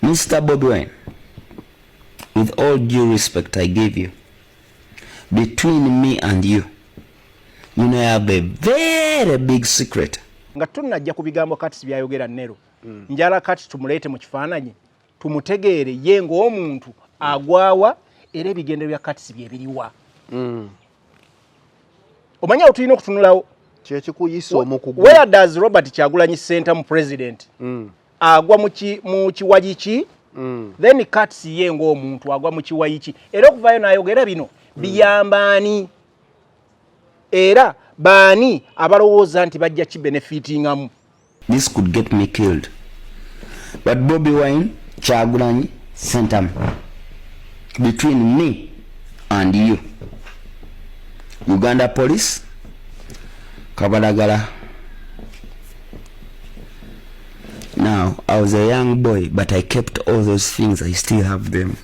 Mr. Bobi Wine, with all due respect I give you, between me and you know I have a very big secret. Nga tunajja ku bigambo kati byayogera Nero. Njala kati tumulete mu kifaananyi tumutegeere ye ng'omuntu agwawa era ebigendero bya kati bye biriwa. Omanya otulina okutunulawo kyekikuyisa omukugu. Where does Robert Kyagulanyi Center mu president agwa mu kiwayi ki? Then cuts ye ng'omuntu agwa mu kiwayi ki? Era okuvaayo n'ayogera bino biyambaani era baani abalowooza nti bajja kibenefitingamu. This could get me killed. But Bobi Wine, Kyagulanyi Center, between me and you, Uganda Police, Kabalagala. Now, I was a young boy, but I kept all those things. I still have them.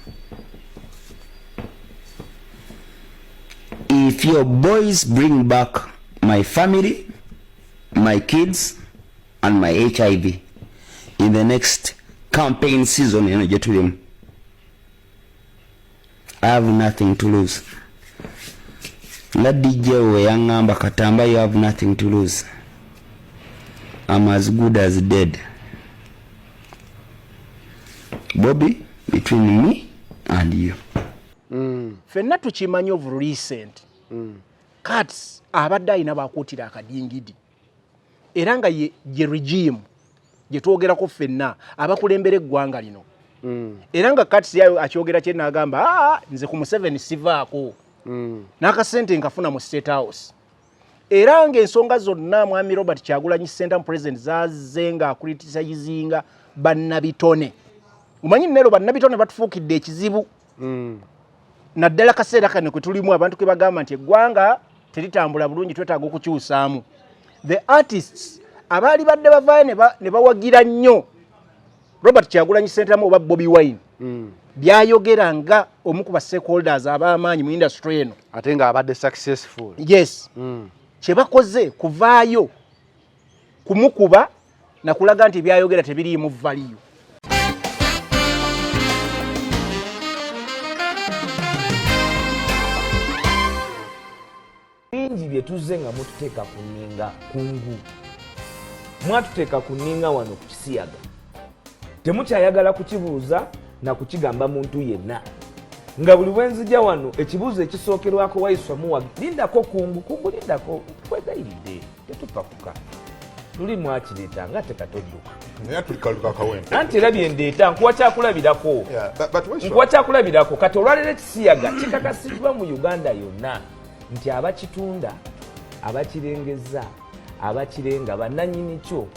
If your boys bring back my family, my kids, and my HIV in the next campaign season, you know, get to them, I have nothing to lose. Let DJ Yangamba Katamba, you have nothing to lose. I'm as good as dead. Bobby, between me and you. Fenna tukimanyi of recent. Cats abadde alina bakuutira akadingidi. Era nga ye regime gye twogerako ffenna abakulembera eggwanga lino. Era nga Cats yayo akyogera kye n'agamba nze ku Museveni sivaako. N'akasente nkafuna mu State House. Era ng'ensonga zonna mwami Robert Kyagulanyi Center President zazze nga akulitisayizinga bannabitone. Umanyi Nero bannabitone batufuukidde ekizibu. Naddala kaseera kano kwe tulimu abantu ke bagamba nti eggwanga teritambula bulungi twetaaga okukyusaamu. The artists abaali badde bavaayo ne bawagira nnyo Robert Kyagulanyi Center oba Bobi Wine byayogera nga omu ku ba stakeholders ab'amaanyi mu industry eno. Ate nga abadde successful. Yes. Kye bakoze kuvaayo kumukuba na kulaga nti byayogera tebiriimu value. Bingi bye tuzze nga mututeeka ku nninga kungu. Mwatuteeka ku nninga wano ku Kisiyaga. Temukyayagala kukibuuza na kukigamba muntu yenna. Nga buli bwenzija wano ekibuuzo ekisookerwako wayiswa muwagi. Lindako kungu lindako twegayiridde. Tetupakuka. Tuli mwakireeta nga tekatodduka. Naye tulikaluka kawempe. Anti labye ndeeta nkuwa kyakulabirako. Nkuwa kyakulabirako kati olwalero Ekisiyaga kikakasiddwa mu Uganda yonna. Nti abakitunda, abakirengeza, abakirenga bannannyini kyo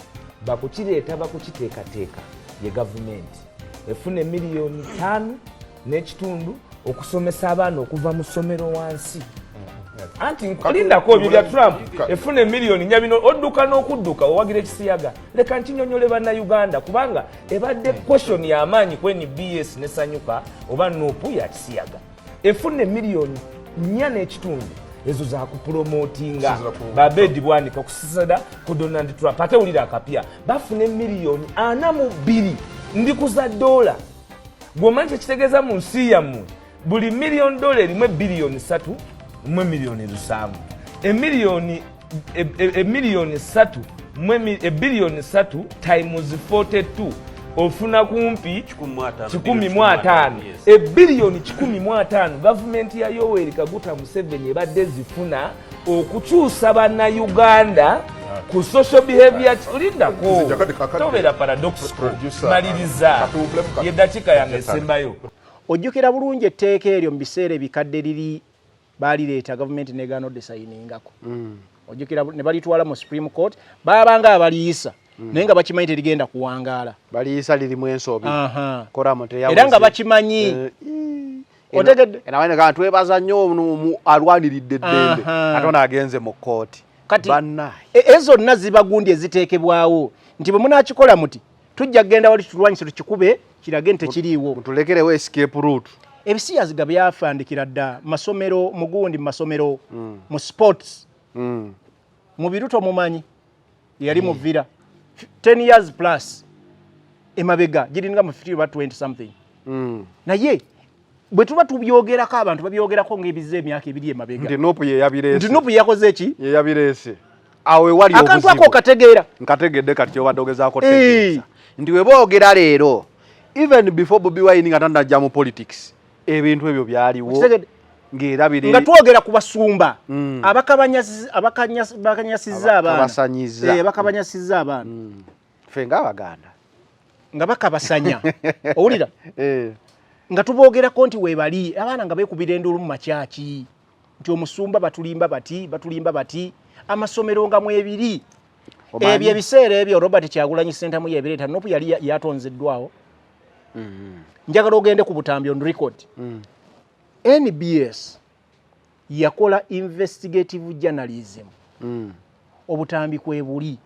bakukireeta bakukiteekateeka ye gavumenti. Efuna miliyoni 5 n'ekitundu okusomesa abaana okuva mu ssomero wansi. Anti nkulindako ebyo bya Trump efuna miliyoni nyabino odduka n'okudduka owagira Ekisiyaga. Leka nkinyonyole bannayuganda kubanga ebadde question y'amaanyi ku NBS ne Sanyuka oba Nuupu ya Kisiyaga. Efuna miliyoni 4 n'ekitundu ezo za kupromotinga babedi bwanika kusisada ku Donald Trump ate ulira akapya bafune miliyoni 42 ndikuza dola gwomanje kitegeza mu nsi yammwe buli miliyoni dola erimwe biliyoni 3 mwe miliyoni 7 miliyoni 3 mwe biliyoni 3 times 42 ofuna kumpi 15 biliyoni 15 gavumenti ya Yoweri Kaguta Museveni ebadde zifuna okukyusa bannayuganda ku social behavior. Ulindako tobera paradox maliriza yedakika yange esembayo. Ojjukira bulungi etteeka eryo mu biseera ebikadde liri baalireeta gavumenti negaano desayiningako. Ojjukira ne balitwala mu Supreme Court babanga abaliyisa naye nga bakimanyi terigenda kuwangaala. Baliyisa lirimu ensobi. Koramo teyawo. Era nga bakimanyi. Otegedde. Era wene kantu twebaza nnyo alwaniridde eddembe. Atona agenze mu kooti. Kati ezo zonna zibagundi eziteekebwawo nti bwe munaakikola muti tujja kugenda wali tulwanyise tukikube kirage nti tekiriiwo. Mutulekerewo escape route. Ebisiyaziga byafandikira dda masomero mugundi masomero mu sports mu biruto mumanyi yali mu vira 10 years plus emabega giringa mu 50 about 20 something naye bwe tuba tubyogerako abantu babyogerako ng'ebize emyaka ebiri emabega nti Nuupu ye yabirese nti Nuupu yakoze ki ye yabirese awe wali obuzibu akantu ako kategeera nkategedde kati obadde ogezaako tegeeza nti we boogera leero even before Bobi Wine nga tannajja mu politics ebintu ebyo byaliwo ng'era biri nga twogera ku basumba abakanyasizza abaana bakabanyasizza abaana ffe ng'Abaganda nga bakabasanya owulira nga tuboogerako nti webali abaana nga beekubira endulu mu makyaki nti omusumba batulimba bati amasomero nga mwebiri ebyo ebiseera ebyo Robert Kyagulanyi Ssentamu yebireeta Nuupu yali yatonzeddwawo njagala ogende ku butambi on record NBS yakola investigative journalism obutambi kwebuli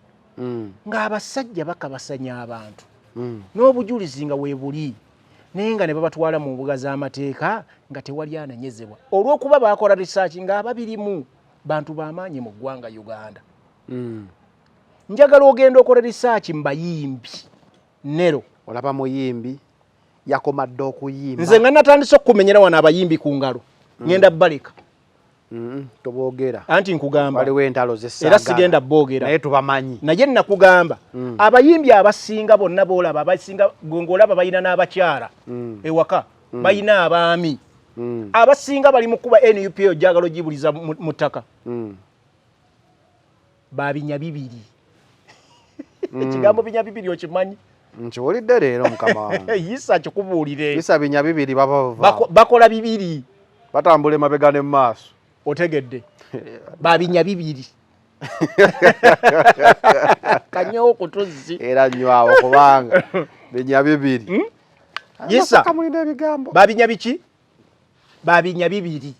ng'abasajja bakabasanya abantu n'obujulizi nga weebuli naye nga ne babatwala mu mbuga z'amateeka nga tewali ananyezebwa olw'okuba bakola research ng'ababirimu bantu b'amaanyi mu ggwanga Uganda njagala ogenda okola research mbayimbi Nero olaba muyimbi yakomadde okuyimba nze nga natandise okumenyera wano abayimbi ku ngalo ngenda baleka toboogera anti nkugamba waliwo entalo z'essaaga era sigenda boogera naye tubamanyi naye nakugamba abayimbi abasinga bonna boolaba abasinga ng'olaba balina n'abakyala ewaka balina abaami abasinga bali mu kuba NUP ojagala ogibuliza mu ttaka babinya bibiri ekigambo binya bibiri okimanyi nkiwulidde leero mukama wange yisa kikubuulire yisa binya bibiri bakola bibiri batambula emabega ne mu maaso otegedde babinya bibiri kanyowo kutuzzi era nnywawo kubanga binya bibiri yisa kamulina ebigambo babinya biki babinya bibiri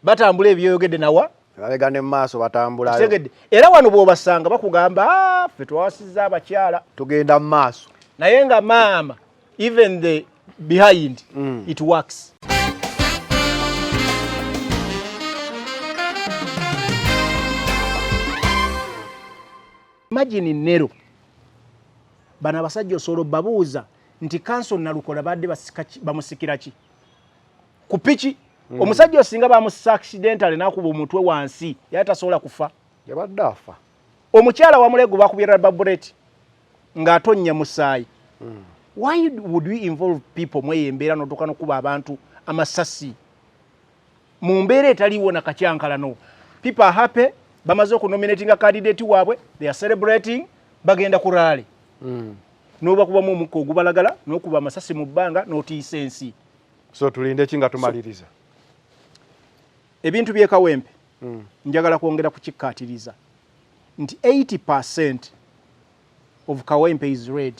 batambula ebyoyogedde nawa emabega ne mu maaso batambulayo otegedde era wano bw'obasanga bakugamba ffe twawasizza abakyala tugenda mu maaso naye nga maama even the behind it works. Imagine Nero bana basajja osolo babuuza nti kanso Nalukola badde bamusikira ki ku piki omusajja osinga bamusa accidentally nakuba omutwe wansi yatasobola kufa yabadde afa omukyala wa Mulego bakubira babuleti nga atonnya musaayi why would we involve people mwe embeera notoka nokuba abantu amasasi mu mbeera etaliwo na kacyankalano people are happy bamaze okunominating a candidate waabwe they are celebrating bagenda ku rally noba kuba mu muko ogubalagala nokuba amasasi mu bbanga notiisa ensi so tulinde kinga tumaliriza ebintu byekawempe njagala kwongera kukikkaatiriza nti 80% of Kawempe is red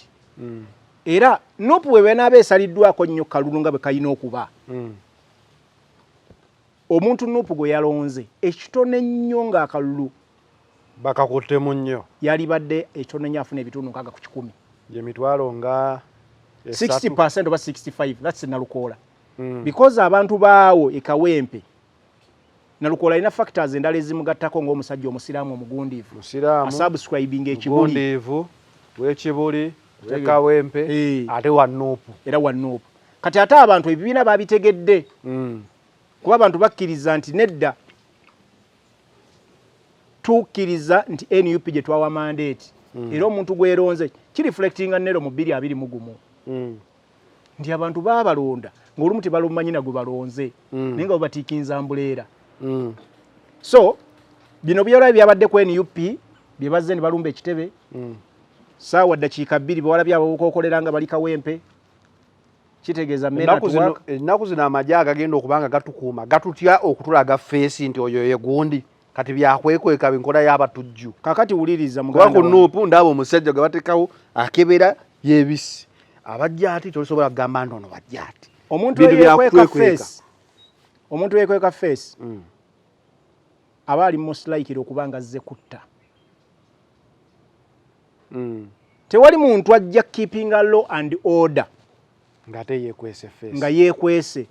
era Nuupu wewe nabe esaliddwako nnyo kalulu nga bwe kayina okuba omuntu Nuupu gwe yalonze ekitone nnyo nga akalulu bakakuttemu nnyo yali badde ekitone nnyo afuna ebitundu 6 ku 10 ye mitwalo nga 60% oba 65 that's Nalukola because abantu baawo e Kawempe Nalukola ina factors endala ezimugattako ng'omusajja omusiraamu omugundiivu asubscribing ekibuli w'ekibuli w'Ekawempe ate wa Nuupu era wa Nuupu kati ate abantu ebibiina babitegedde kuba abantu bakkiriza nti nedda tukkiriza nti NUP gye twawa mandate era omuntu gweronze kireflectinga Nero mu 2021 nti abantu baabalonda ng'olumu tebalumanyi nagwe balonze naye nga batiikinza mbuleera so bino byolaba byabadde ku NUP bye bazze ne balumba ekitebe saawa ddakiika 2 bawala byabo bukokolera nga bali Kawempe kitegeeza ennaku zino amagye agagenda okubanga gatukuuma gatutya okutulaga feesi nti oyo ye gundi kati byakwekweka binkola y'abatujju kakati wuliriza muganda kuba ku Nuupu ndaba omusajja gwe bateekawo akebera yebisi abajja ati tosobola kugamba nti ono bajja ati omuntu yekweka feesi aba ali most likely okubanga azze kutta tewali muntu ajja keeping a law and order ng'ate yeekwese feesi nga yeekwese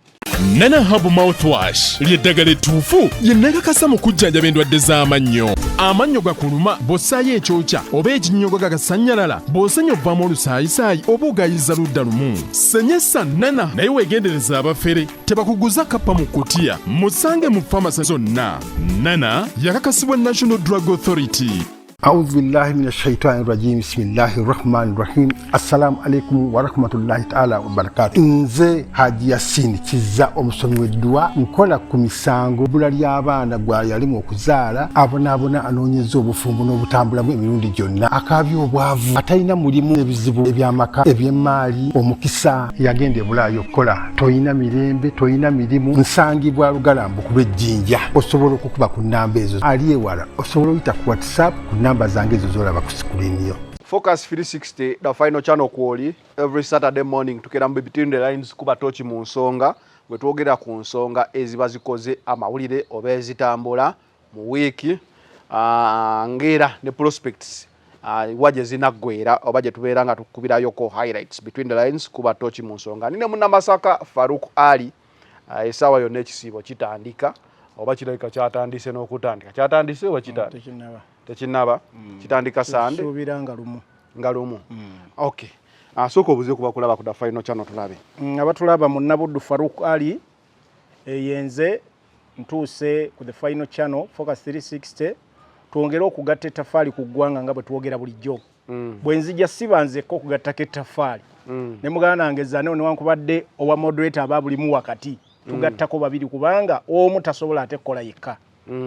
Nana Hub Mouthwash ly'eddagala ettuufu lye nnakakasa mu kujjanjaba endwadde z'amannyo. Amannyo gakuluma bw'ossaayo ekyokya oba ekinnyogo gagasannyalala bw'osenya ovaamu olusaayisaayi oba ogayiza ludda lumu. Senyesa Nana naye weegendereza abafere tebakuguza kappa mu kutiya. Musange mu famasi zonna. Nana yakakasibwa National Drug Authority. أعوذ بالله من الشيطان الرجيم بسم الله الرحمن الرحيم السلام عليكم ورحمة الله تعالى وبركاته nze Haji Yasin Kiza omusomi w'eddwa nkola ku misango bbula ly'abaana gwa yalimu okuzaala abonaabona anoonyeza obufumbo n'obutambulamu emirundi gyonna akaabya obwavu atalina mulimu ebizibu eby'amaka eby'emmaali omukisa yagenda e Bulaayi okukola toyina mirembe toyina mirimu nsangibwa Lugalambo ku lw'ejjinja osobola okukuba ku nnamba ezo ali ewala osobola oyita ku WhatsApp ku namba zange ezo zolaba ku screen yo. Focus 360 the final channel kwoli every Saturday morning tukiramba between the lines kuba tochi mu nsonga bwe twogera ku nsonga eziba zikoze amawulire oba ezitambula mu wiki ngera ne prospects waje zinaggwera oba gye tubeera nga tukubirayo ko highlights between the lines kuba tochi mu nsonga. Nine Munnamasaka Farouk Ali esawa yonna ekisiibo kitandika oba kirabika kyatandise n'okutandika kyatandise oba kitandika tekinaba kitandika Sande subira nga lumu. Okay. Soko obuze kuba kulaba ku da final channel tulabe. Abatulaba mu Nabuddu Farouk Ali yenze ntuuse ku the final channel Focus 360 tuongera okugatta ettaffaali ku ggwanga nga bwe twogera bulijjo. Bwe nzija sibanzeko okugattako ettaffaali. Ne muganda nange Zane newankubadde owa moderator ababulimu wakati tugattako babiri kubanga omu tasobola ate kukola yekka.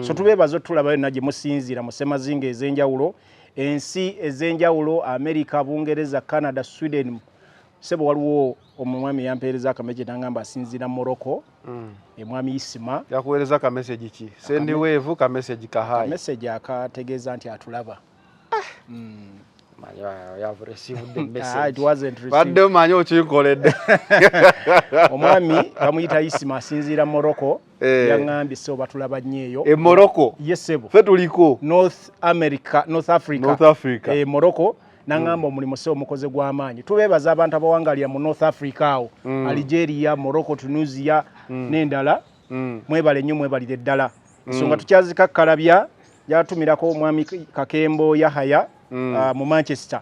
So tubebazo tulabayo naje musinzira musemazinga ezenjawulo ensi ezenjawulo America, Bungereza, Canada, Sweden sebo waliwo omwami yampeereza akameje nangamba asinzira Morocco mwami Isima yakuweereza ka message ki send wave ka message ka hai message akategeeza nti atulaba you have received the message. It wasn't received. Badde manyo kinkoledde. Omwami bamuyita Isima asinzira Morocco yangambye so batulaba nnyo e Morocco yesebo fe tuliko North Africa Morocco nangamba omulimu se omukoze gw'amaanyi tubebaza abantu abawangalira mu North Africa awo Algeria, Morocco, Tunisia n'endala mwebale nnyo mwebalire ddala nsonga tukyazikakkalabya yatumirako omwami Kakembo Yahaya mu Manchester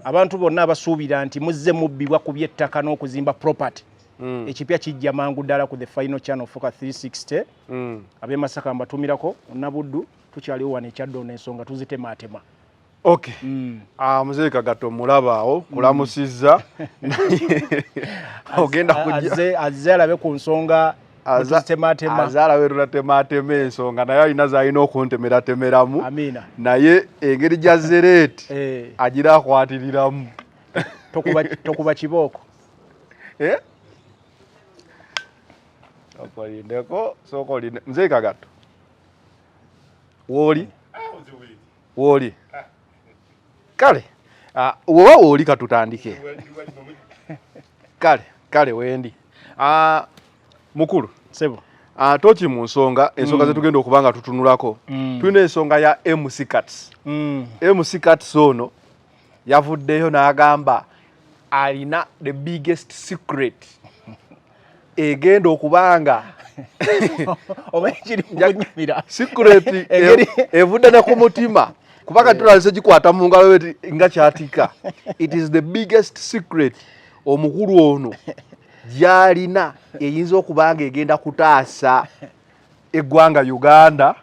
abantu bonna abasuubira nti muzze mubbibwa ku byettaka n'okuzimba property ekipya kijja mangu ddala ku the final channel Focus 360 ab'e Masaka mbatumirako Nabuddu tukyaliwo wano ekyaddo n'ensonga tuzitematema. Okay. Muzee Kagato mulabaawo kulamusizza ogenda kujja azze alabe ku nsonga azalawerula tematema ensonga naye alina zalina okuntemeratemeramu. Amina. Naye engeri gya Zereeti agira akwatiriramu tokuba kibooko okolindeko sokolinde Mzee Kagato wooli kale woba wooli katutandike kale wendi mukulu sebo tochi mu nsonga ensonga zetugenda okubanga tutunulako tulina ensonga ya MC Cats. MC Cats ono yavuddeyo n'agamba alina the biggest secret egenda okubanga secret evudde ne ku mutima kubanga tulalise gikwata mu ngalo nga kyatika. It is the biggest secret omukulu ono gyalina eyinza okubanga egenda kutaasa eggwanga Uganda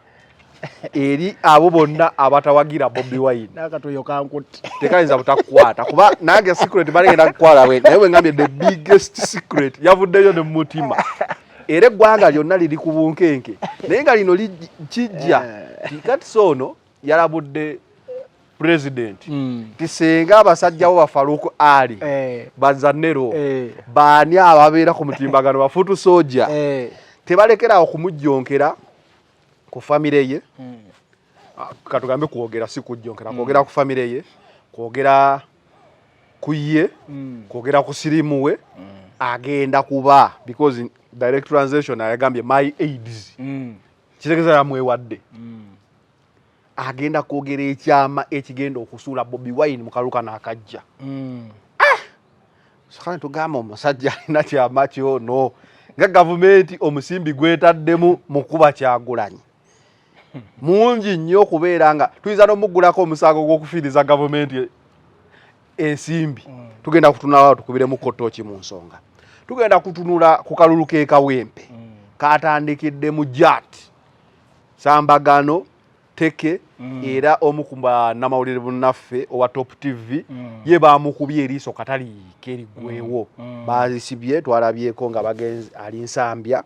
eri abo bonna abatawagira Bobi Wine. Nakatoyo kankutte tekayinza butakukwata kuba nange secret balengenda kukwala we naye we ngambye the biggest secret yavuddeyo ne mutima era eggwanga lyonna liri ku bunkenke naye nga lino kijja tikati sono yalabudde president tisenga abasajjawo ba Farouk Ali Bazanero baani ababeera ku mutimbagano bafutu soja tebalekera okumujjonkera ku family ye katugambe kuogera si kujjonkera kuogera ku family ye kuogera kuye kuogera ku sirimu we agenda kuba because direct translation ayagambye my aids kitegeza yamwewadde agenda kwogera ekyama ekigenda okusuula Bobi Wine mu kaluka n'akajja. Sakane tugamba omusajja alina kyama kyono nga gavumenti omusimbi gwetaddemu mu kuba Kyagulanyi mungi nnyo okubeera nga tuyinza n'omuggulako omusango gw'okufiiriza gavumenti ensimbi tugenda kutunula tukubiremu kottooki mu nsonga tugenda kutunula ku kalulu k'ekawempe katandikidde mu Jat Sambagano Teke era omu ku bannamawulire bunnaffe owa Top TV ye baamukubye eriiso katali kerigwewo baazisibye twalabyeko nga bagenzi ali Nsambya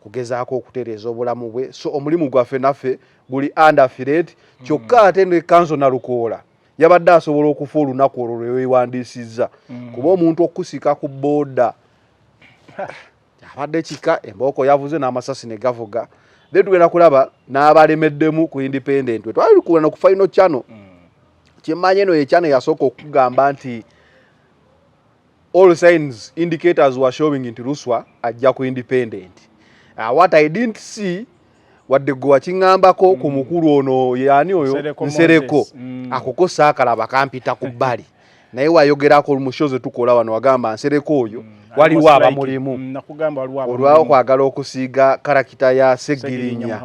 kugezaako okutereeza obulamu bwe so omulimu gwaffe naffe guli underfired kyokka ate ne kanso na Lukoola yabadde asobola okufa olunaku olwo lweweewandiisizza kuba omuntu okusika ku booda abadde kika embooko yavuze n'amasasi ne gavuga then tugenda kulaba n'abalemeddemu ku independent we twali kulana ku final channel kimanye no ye channel yasooka okugamba nti all signs indicators were showing nti Luswa ajja ku independent what I didn't see wadde gwe wakingambako ku mukulu ono yani oyo Nsereko akukosa akalaba kampita ku bbali naye wayogerako omushoze tukola wano wagamba Nsereko oyo waliwo abamulimu nakugamba waliwo olwawo kwagala okusiiga karakita ya Segirinya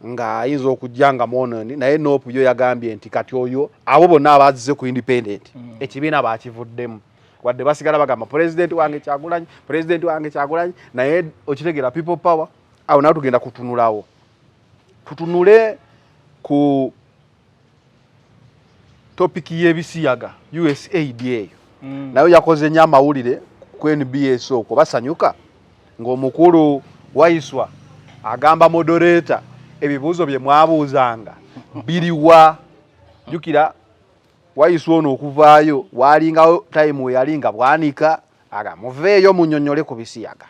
nga ayinza okujjanga mononi naye Nopu yo yagambye nti kati oyo abo bonna abazize ku independent ekibiina bakivuddemu wadde basigala bagamba president wange Kyagulanyi naye okitegera people power awo nawe tugenda kutunulawo tutunule ku topic y'ebisiyaga USAID eyo nayo yakoze nnyo amawulire ku NBS okwo basanyuka ng'omukulu Waiswa agamba moderator ebibuuzo bye mwabuuzanga biriwa jukira Waiswa ono okuvaayo walingawo time we yalinga bwanika aga muveeyo munyonyole ku bisiyaga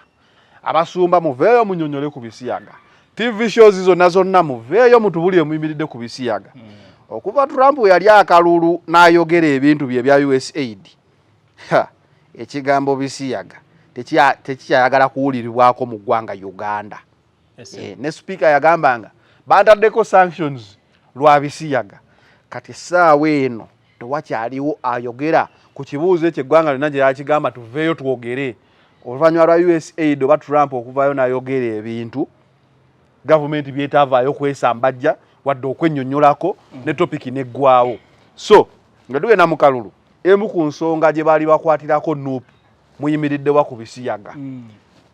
abasumba muveeyo munyonyole ku bisiyaga TV shows zonna muveeyo mutubulire muyimiridde ku bisiyaga okuva Trump yali akalulu n'ayogera ebintu bye bya USAID ekigambo bisiyaga tekyayagala kuwuliribwako mu ggwanga Uganda ne speaker yagambanga bantaddeko sanctions lwa bisiyaga kati essaawa eno tewakyaliwo ayogera ku kibuuzo ekyo eggwanga lyonna gye yakigamba tuveeyo twogere oluvannyuma lwa USAID oba Trump okuvaayo n'ayogera ebintu gavumenti byetavaayo kwesambajja wadde okwennyonnyolako ne topiki neggwawo so nga tugenda mu kalulu emu ku nsonga gye baali bakwatirako Nuupu muyimiriddewa ku bisiyaga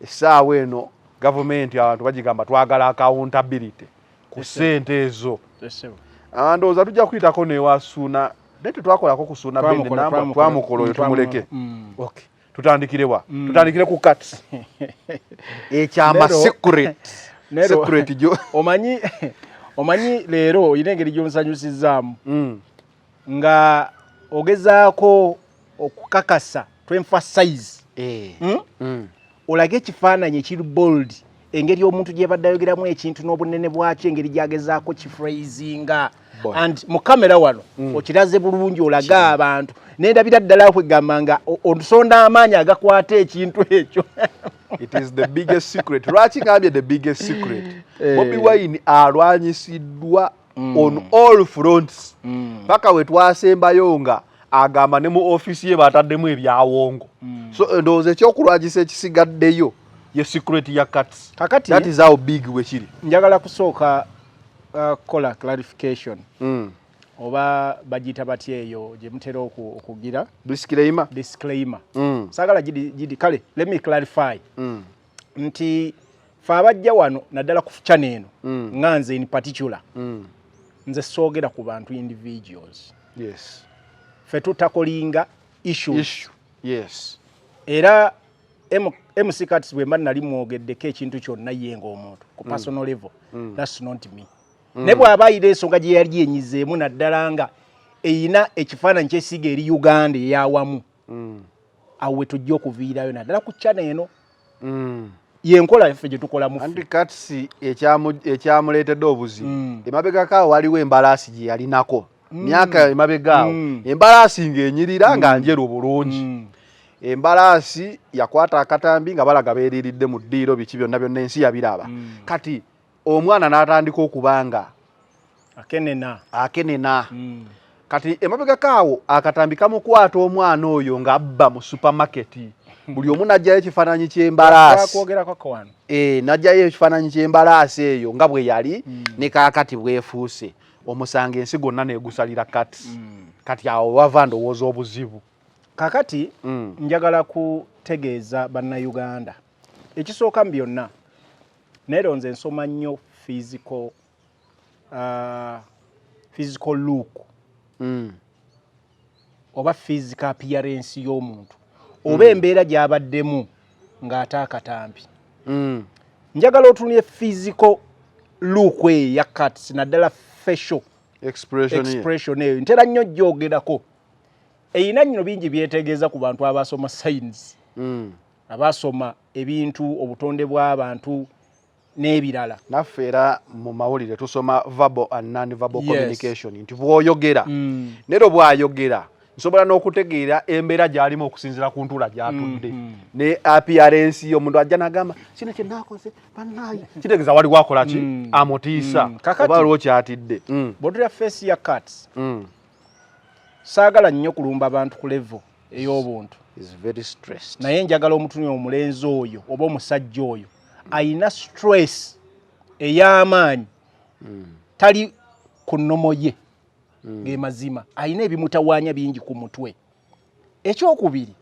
essaawa eno gavumenti abantu bagigamba twagala accountability ku ssente ezo ndowooza tujja kuyitako newasuuna naye tetwakolako kusuuna bende namba twamukola oyo tumuleke okay tutandikirewa tutandikire ku cuts ekyama secret jo omanyi leero oyina engeri gy'onsanyusizaamu nga ogezaako okukakasa to emphasize olage ekifaananyi ekiri bold engeri omuntu gyebadde ayogeramu ekintu n'obunene bwakyo engeri gyagezaako kifrazinga and mu kamera wano okiraze bulungi olaga abantu nendabira ddala kwegamba nga olusonda amaanyi agakwata ekintu ekyo it is the biggest secret lwaki ngambye the biggest secret Bobi Wine alwanyisiddwa on all fronts paka we twasembayo nga agamba ne mu office ye bataddemu ebyawongo so ndowooza ekyokulwanyisa ekisigaddeyo ye secret ya cuts kakati that is how big we kiri njagala kusooka kola clarification oba bagita batya eyo gye mutera okugira disclaimer sagala gidi kale let me clarify nti fa abajja wano naddala ku channel eno nganze in particular nze soogera ku bantu individuals fe tutakolinga issue yes era MC Cuts bwe mba nali mwogeddeko ekintu kyonna yenga omuntu ku personal level that's not me ne bw'abayira ensonga gye yali yenyizeemu naddala nga eyina ekifaananyi kyesiga eri Uganda eyawamu awe tujja okuviirayo naddala ku channel eno yenkola ffe gye tukola mu Andy Cuts ekyamuleetedde obuzibu emabegakaawo waliwo embalaasi gye yalinako myaka emabegaawo embalaasi ng'enyirira nga njeru bulungi embalaasi yakwata akatambi nga balaga beeriridde mu ddiiro biki byonna byonna ensi yabiraba kati omwana n'atandika okubanga akenena kati emabega kaawo akatambika mu kwata omwana oyo nga abba mu supermarket buli omu najjayo ekifaananyi ky'embalaasi najjayo ekifaananyi ky'embalaasi eyo nga bwe yali ne kaakati bwefuuse omusanga ensi gonna neegusalira kati awo wava ndowooza obuzibu kakati njagala kutegeeza bannayuganda ekisooka mu byonna neero nze nsoma nnyo physical look oba physical appearance y'omuntu oba embeera gy'abaddemu ng'ate akatambi njagala otunye physical look eyo ya Katsi naddala facial expression eyo ntera nnyo gyogerako eyina nnyino bingi byetegeeza ku bantu abasoma science abasoma ebintu obutonde bw'abantu n'ebirala naffe era mu mawulire tusoma verbal and non-verbal communication nti bw'oyogera nero bw'ayogera nsobola n'okutegeera embeera gy'alimu okusinziira ku ntula gy'atudde ne appearance y'omuntu ajja n'agamba kino kye naakoze bannaayi kitegeeza waliwo akola ki amutiisa oba waliwo kyatidde bw'otulya face ya Katsi saagala nnyo kulumba abantu ku level ey'obuntu naye njagala omutunyi omulenzi oyo oba omusajja oyo ayina stress ey'amaanyi tali ku nnomo ye ng'emazima ayina ebimutawaanya bingi ku mutwe ekyokubiri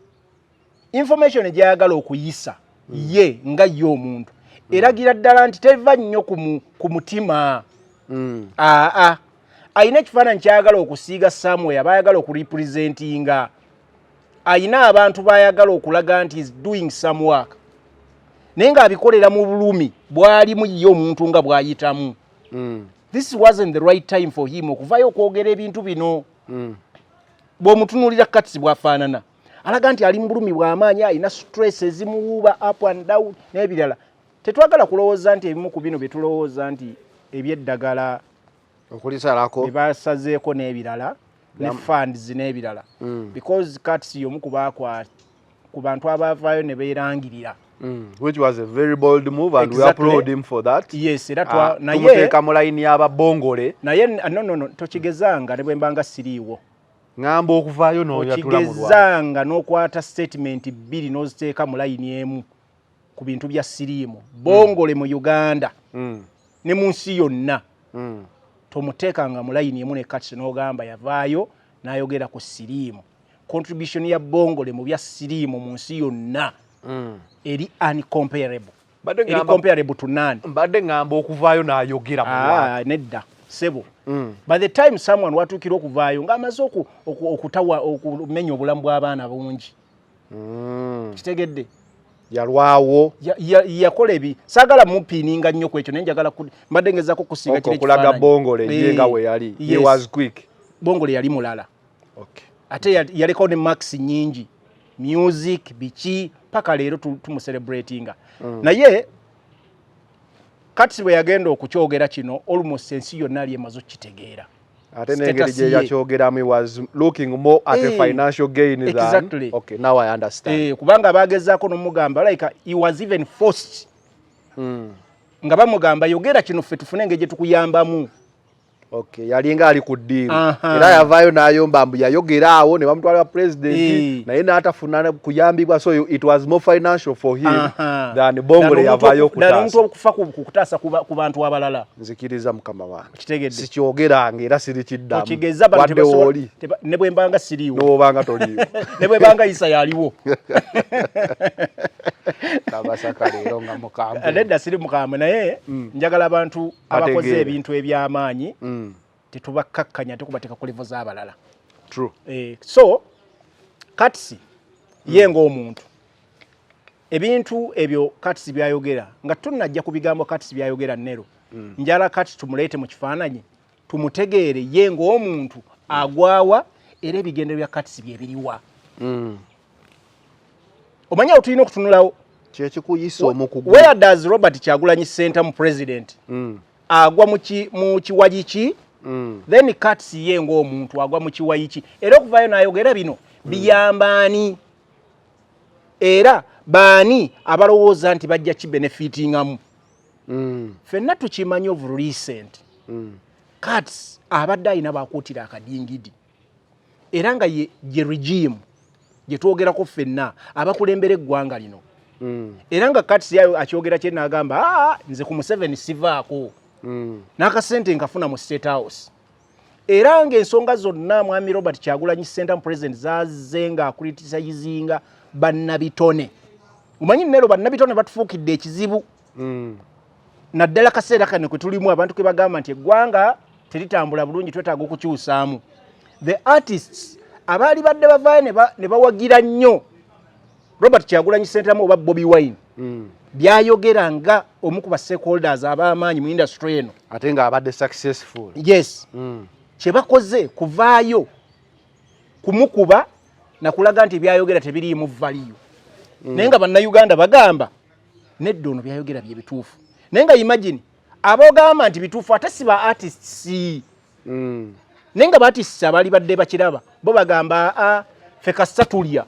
information gy'ayagala okuyisa ye nga ye omuntu eragira ddala nti teva nnyo ku mutima ayina ekifaananyi kyayagala okusiiga somewhere bayagala okurepresentinga ayina abantu bayagala okulaga nti is doing some work naye ng'abikolera mu bulumi bw'alimu ye omuntu nga bw'ayitamu this wasn't the right time for him okuvayo okwogera ebintu bino bw'omutunuulira Katsi bw'afaanana alaga nti ali mu bulumi bw'amaanyi ayina stress ezimuwuuba up and down n'ebirala tetwagala kulowooza nti ebimu ku bino bye tulowooza nti ebyeddagala okulisalako bye basazeeko n'ebirala ne funds n'ebirala because Katsi y'omu ku bantu abavaayo ne beerangirira which was a very bold move and we applaud him for that. Yes, naye tumuteeka mu line y'ababongole. Naye no tokigezanga ne bwe mbanga siriiwo. Ngamba okuvaayo n'oyatula mu lwa. Okigezanga n'okwata statement bbiri n'oziteeka mu line emu ku bintu bya siriimu. Bongole mu Uganda ne mu nsi yonna. Tomuteekanga mu line emu ne Katsi n'ogamba yavaayo n'ayogera ku siriimu. Contribution ya bongole mu bya siriimu mu nsi yonna. Eri uncomparable. Eri comparable to none. Mbadde ngamba okuvaayo n'ayogera mu lwa. Nedda. Sebo. By the time someone watukira okuvaayo ng'amaze okutawa okumenya obulamu bw'abaana bungi. Kitegedde. Yalwawo. Yakola ebi. Saagala mupiininga nnyo ku ekyo naye njagala mbadde ngezaako kusiiga kiri ekifaananyi. Okulaga bongole ye nga we yali. He was quick. Bongole yali mulala. Okay. Ate yalekawo ne max nyingi. Music, bichi, paka leero tumuselebratinga. Naye Katsi bwe yagenda okukyogera kino almost ensi yonna ali emaze okitegeera. Ate n'engeri gye yakyogeramu was looking more at a financial gain than exactly. Okay, now I understand. Kubanga bagezaako n'omugamba like he was even forced. Nga bamugamba yogera kino ffe tufune engeri gye tukuyambamu. Okay, yalinga ali ku ddiiru. Era yavaayo n'ayomba mbu yayogera awo ne bamutwala president naye n'atafuna kuyambibwa, so it was more financial for him than bongole yavaayo okutaasa. Dala omuntu okufa kutaasa ku bantu abalala. Nzikiriza mukama wange. Kitegedde. Sikyogeranga era sirikiddamu. Okigeza bantu tebasobola ne bwe mbanga siriiwo. N'obanga toliiwo. Ne bwe mbanga Isa yaliwo. Kabasaka leero nga mukambwe. Nedda siri mukambwe naye njagala abantu abakoze ebintu eby'amaanyi tetubakkakkanya tekubateeka ku level z'abalala. True. So Katsi ye ng'omuntu ebintu ebyo Katsi byayogera nga tunnajja ku bigambo Katsi byayogera Nero njala Katsi tumuleete mu kifaananyi tumutegeere ye ng'omuntu agwawa era ebigendero bya Katsi bye biriwa. Omanya otulina okutunulawo kyekikuyisa omukugwa. Where does Robert Kyagulanyi Center mu president agwa mu kiwayi ki? Then Katsi ye ng'omuntu agwa mu kiwayi ki? Era okuvaayo n'ayogera bino biyambaani era baani abalowooza nti bajja kibenefitingamu. Ffenna tukimanyi of recent Katsi abadde ayina baakuutira akadingidi era nga ye regime gye twogerako ffenna abakulembera eggwanga lino era nga Katsi yayo akyogera kye n'agamba nze ku Museveni sivaako n'akasente nkafuna mu State House era ng'ensonga zonna mwami Robert Kyagulanyi Ssentamu President zazze ng'akuritisayizinga bannabitone omanyi nero bannabitone batufuukidde ekizibu naddala kaseera kano kwe tulimu abantu kwe bagamba nti eggwanga teritambula bulungi twetaaga okukyusaamu the artists abaali badde bavaayo ne bawagira nnyo Robert Kyagulanyi Ssentamu oba Bobi Wine byayogera nga omu ku ba stakeholders ab'amaanyi mu industry eno ate nga abadde successful yes kye bakoze kuvaayo kumukuba nakulaga nti byayogera tebiriimu value naye nga bannayuganda bagamba nedda ono byayogera bye bituufu naye nga imagine abogamba nti bituufu ate si ba artists naye nga ba artists abaali badde bakiraba bo bagamba ffe kasita tulya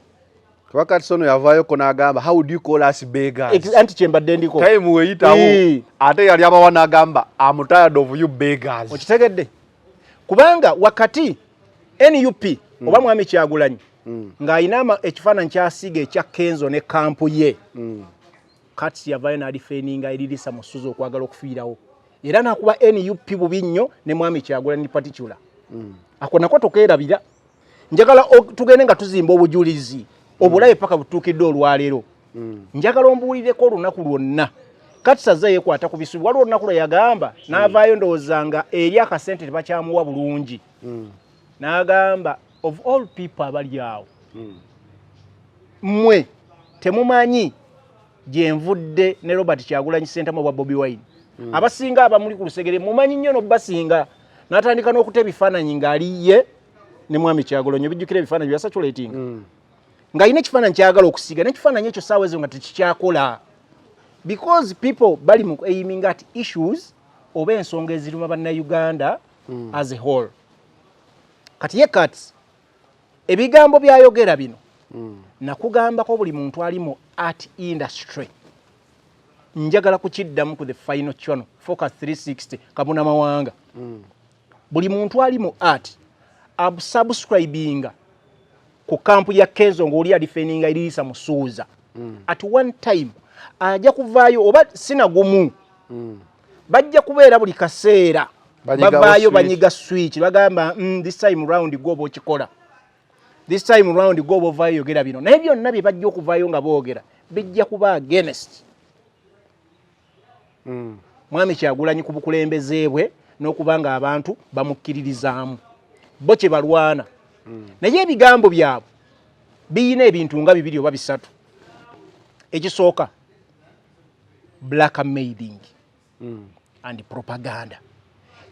kuba Katsi ono yavaayo n'agamba how do you call us beggars anti kyembadde ndiko time weyitawo ate yali abawa n'agamba I'm tired of you beggars okitegedde kubanga wakati NUP oba mwami Kyagulanyi ng'ayina ekifaananyi kyasiga ekya Kenzo ne kampu ye Katsi yavaayo n'alifeeninga eririsa mu ssuzi okwagala okufiirawo era n'akuba NUP bubi nnyo ne mwami Kyagulanyi particular ako nako tokeerabira njagala tugende nga tuzimba obujulizi obulabe paka butuukidde olwaleero njagala ombuulireko olunaku lwonna Katsi azze yeekwata ku bisubi waliwo olunaku lwe yagamba n'avaayo ndowooza nga eri akasente tebakyamuwa bulungi n'agamba of all people abali awo mmwe temumanyi gye nvudde ne Robert Kyagulanyi Ssentamu obwa Bobi Wine abasinga abamuli ku lusegere mumanyi nnyo n'obasinga n'atandika n'okuta ebifaananyi ng'ali ye ne mwami Kyagulanyi bijjukira ebifaananyi bya saturating ng'alina ekifaananyi kyagala okusiiga n'ekifaananyi ekyo saawa ezo nga tekikyakola because people bali mu aiming at issues oba ensonga eziruma bannayuganda as a whole kati ye Katsi ebigambo byayogera bino nakugambako buli muntu ali mu art industry njagala kukiddamu ku the final channel Focus 360 Kabuna Mawanga buli muntu ali mu art subscribinga ku kampu ya Kenzo ng'oli alifeninga irisa musuuza at one time ajja kuvaayo oba sinagumu bajja kubeera buli kaseera bavaayo banyiga switch bagamba this time round gobo okikola this time round gobo ovaayo yogera bino naye byonna bye bajja okuvaayo nga boogera bijja kuba against mwami Kyagulanyi ku bukulembeze bwe n'okubanga abantu bamukkiririzaamu bo kye balwana naye ebigambo byabwe biyina ebintu nga bibiri oba bisatu ekisooka blackmailing and propaganda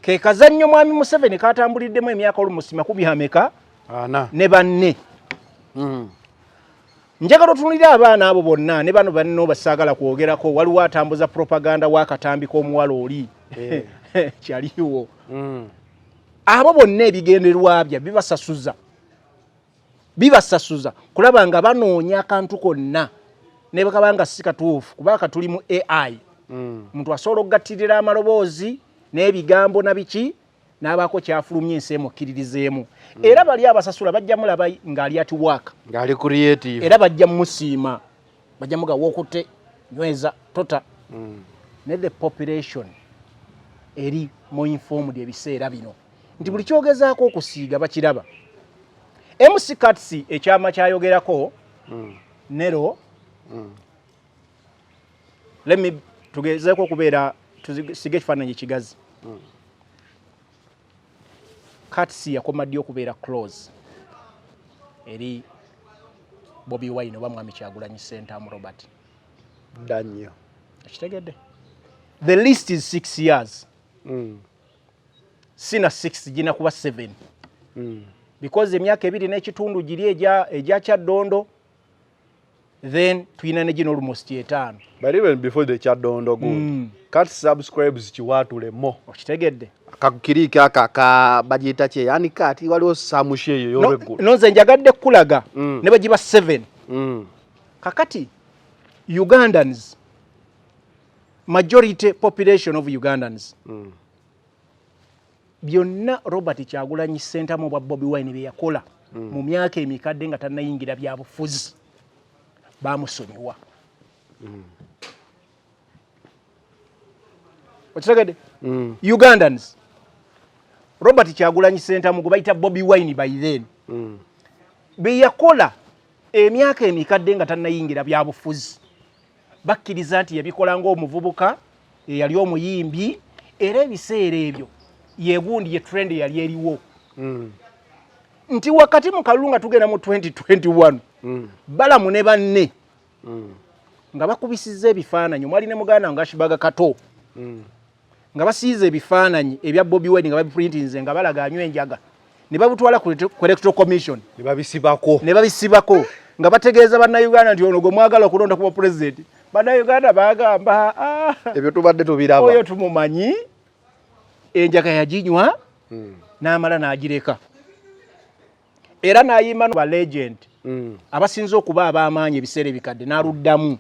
ke kazannyo mwami Museveni katambuliddemu emyaka olumosi 200 ne banne njagala otunulira abaana abo bonna ne bano banne obasaagala kwogerako waliwo atambuza propaganda w'akatambi k'omuwala oli kyaliwo abo bonna ebigendererwa bya bibasasuza kulaba nga banoonya akantu konna ne bakabanga si katuufu kubanga tuli mu AI muntu asobola okugattirira amaloboozi n'ebigambo na biki n'abaako kyafulumya ensi emukkiririzeemu era bali abasasula bajja mulaba ng'ali at work ng'ali creative era bajja musiima bajja mugawa okute nyweza tota ne the population eri more informed ebiseera bino nti buli kyogezaako okusiiga bakiraba MC Katsi ekyama kyayogerako nero let me tugezeeko okubeera tusige ekifaananyi kigazi Katsi yakoma ddi okubeera close eri Bobi Wine oba mwami Kyagulanyi Ssentamu Robert ddannyo ekitegedde the list is 6 years sina 6 gina kuba 7 because emyaka 2 n'ekitundu giri ejja Kyaddondo then tuyina ne gino almost 5 but even before the Kyaddondo go Katsi subscribes kiwatulemo okitegedde kakukirika aka bagiyita kye yani kati waliwo samushe eyo yoregula nonze njagadde kulaga ne bagiba 7 kakati Ugandans majority population of Ugandans byonna Robert Kyagulanyi Ssentamu obwa Bobi Wine bye yakola mu myaka emikadde nga tannayingira byabufuzi bamusonyiwa. Okitegedde? Ugandans Robert Kyagulanyi Ssentamu gwe bayita Bobi Wine by then be yakola emyaka emikadde nga tannayingira byabufuzi bakkiriza nti yabikola ng'omuvubuka eyali omuyimbi era ebiseera ebyo yegundi ye trend yali eriwo nti wakati mu kalulu nga tugenda mu 2021 Balamu ne banne nga bakubisizza ebifaananyi mwali ne muganda nga Shibaga Kato nga basiize ebifaananyi ebya Bobi Wine nga babiprintinze nga balaga anywa enjaga ne babutwala ku Electoral Commission ne babisibako nga bategeeza bannayuganda nti ono gwe mwagala okulonda kuba president. Bannayuganda bagamba ebyo tubadde tubiraba oyo tumumanyi enjaga yaginywa n'amala n'agireka era n'ayimba ba legend abasinza okuba ab'amaanyi ebiseera ebikadde n'aluddamu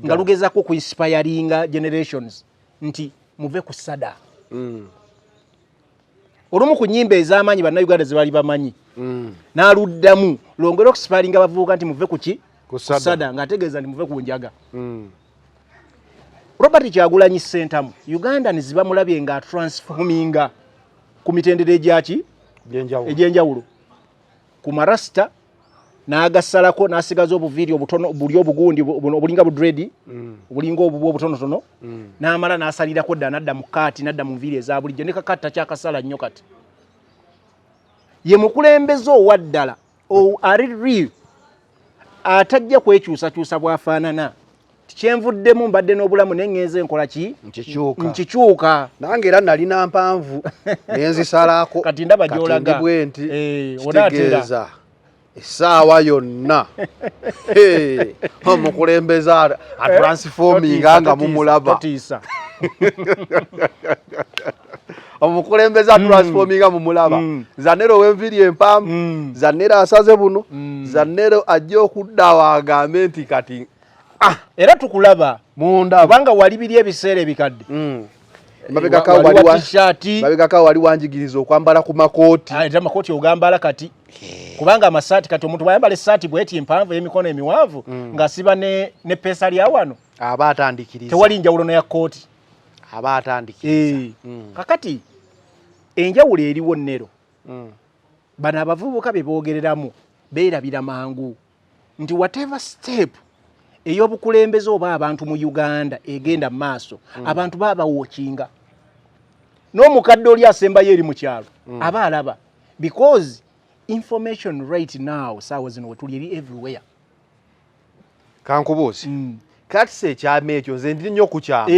nga lugezaako ku inspiringa generations nti muve ku sada olumu ku nnyimba ez'amaanyi bannayuganda ze bali bamanyi n'aluddamu lwongera okusipalinga abavubuka nti muve ku sada ng'ategeeza nti muve ku njaga. Robert Kyagulanyi Ssentamu Uganda nizibamulabye nga transforminga ku mitendera egy'enjawulo ku marasta n'agasalako n'asigaza obuviiri obutono buli obugundi obulinga budredi obulinga obubu obutonotono n'amala n'asalirako dda n'adda mu kaati n'adda mu nviiri eza bulijjo ne kakati takyakasala nnyo kati ye mukulembeze owaddala ari atajja kwekyusakyusa bwafaanana kyenvuddemu mbadde n'obulamu neŋŋenze enkola ki nkikyuka nange era nalina mpanvu nenzisalaako kati ndaba gy'olaga bwe nti kitegeeza essaawa yonna omukulembeze atransforminga nga mumulaba omukulembeze atransforminga mumulaba Zanero w'enviiri empamvu Zanero asaze buno Zanero ajja okuddawo agambe nti kati era tukulaba munda kubanga wali biri ebiseera ebikadde mabegakawo wali wanjigiriza okwambala ku makooti era amakooti ogambala kati kubanga amasaati kati omuntu bwayambala essaati bweti empanvu y'emikono emiwanvu ng'asiba ne peesa lya wano aba atandikiriza tewali njawulo ya kooti aba atandikiriza kakati enjawulo eriwo nnero bano abavubuka be boogereramu beerabira mangu nti whatever step ey'obukulembeze oba abantu mu Uganda egenda mu maaso abantu baba watchinga n'omukadde oli asembayo eri mu kyalo aba alaba because information right now saawa zino wetuli eri everywhere. Kankubuuzi kati ekyama ekyo nze ndi nnyo ku kyama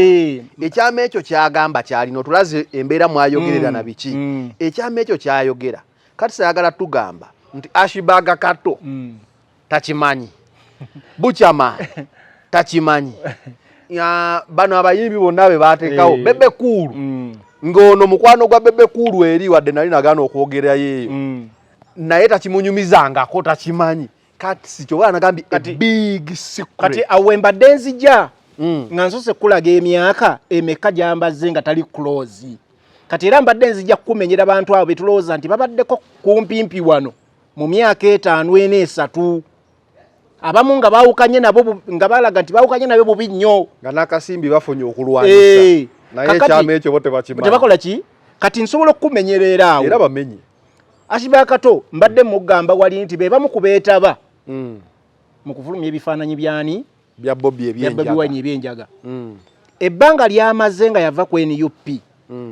ekyama ekyo kyagamba kyalina otulaze embeera mwayogerera na biki ekyama ekyo kyayogera kati sayagala tugamba nti Ashibaga Kato takimanyi Buchama takimanyi bano abayimbi bonna be bateekawo Bebe Cool ng'ono mukwano gwa Bebe Cool eri wadde nali nagaana okwogerayo eyo naye takimunyumizangako takimanyi kati sikyo nagambye big secret kati awembadde nzija nga nsose kulaga emyaka emeka gyambazze nga tali close kati era mbadde nzija kumenyera abantu abo betulowooza nti babaddeko kumpimpi wano mu myaka 5 ena 3 abamu nga baawukanye nabo nga balaga nti baawukanye nabo bubi nnyo nga n'akasimbi bafunye okulwanyisa naye ekyama ekyo bo tebakimanyi tebakola ki kati nsobola okumenyerera awo era bamenye Ashibaga Kato mbadde mugamba wali nti be bamu kubeetaba mu kufulumya ebifaananyi byani bya Bobi ebyenjaga ebbanga lyamaze nga yava ku NUP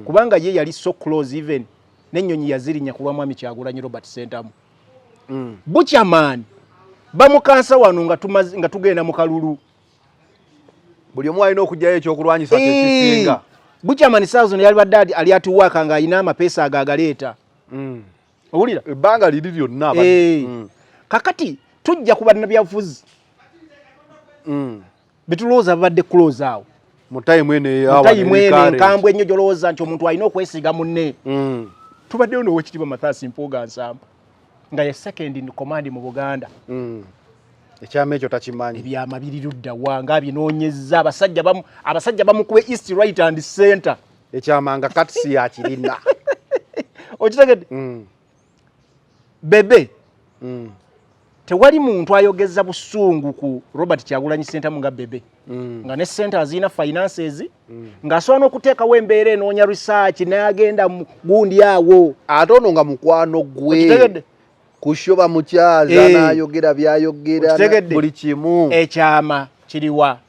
kubanga ye yali so close even n'ennyonyi yazirinya ku lwa Mwami Kyagulanyi Robert Ssentamu Buchaman bamukansa wano nga tugenda mu kalulu buli omu alina okujjayo ekyokulwanyisa kyekisinga Buchaman Southern yali badde ali atuwaka nga alina amapeesa agagaleeta owulira ebbanga liri lyonna kakati tujja ku bannabyabufuzi betulowooza babadde close awo mutayimu ene enkambwe ennyo gyolowooza nti omuntu alina okwesiga munne tubaddeyo n'Oweekitiibwa Mathias Mpuuga Nsamba nga ye second in command mu Buganda ekyama ekyo takimanyi ebyama biri ludda wanga binoonyezza abasajja bamukube east right and center ekyama nga kati si yakirina okitegedde Bebe tewali muntu ayogeza busungu ku Robert Kyagulanyi Ssentamu nga bebe nga ne center azina finances nga asobola okuteekawo embeera enoonya research n'agenda mu gundi awo ate ono nga mukwano gwe kushoba mukyaza n'ayogera byayogera buli kimu ekyama kiriwa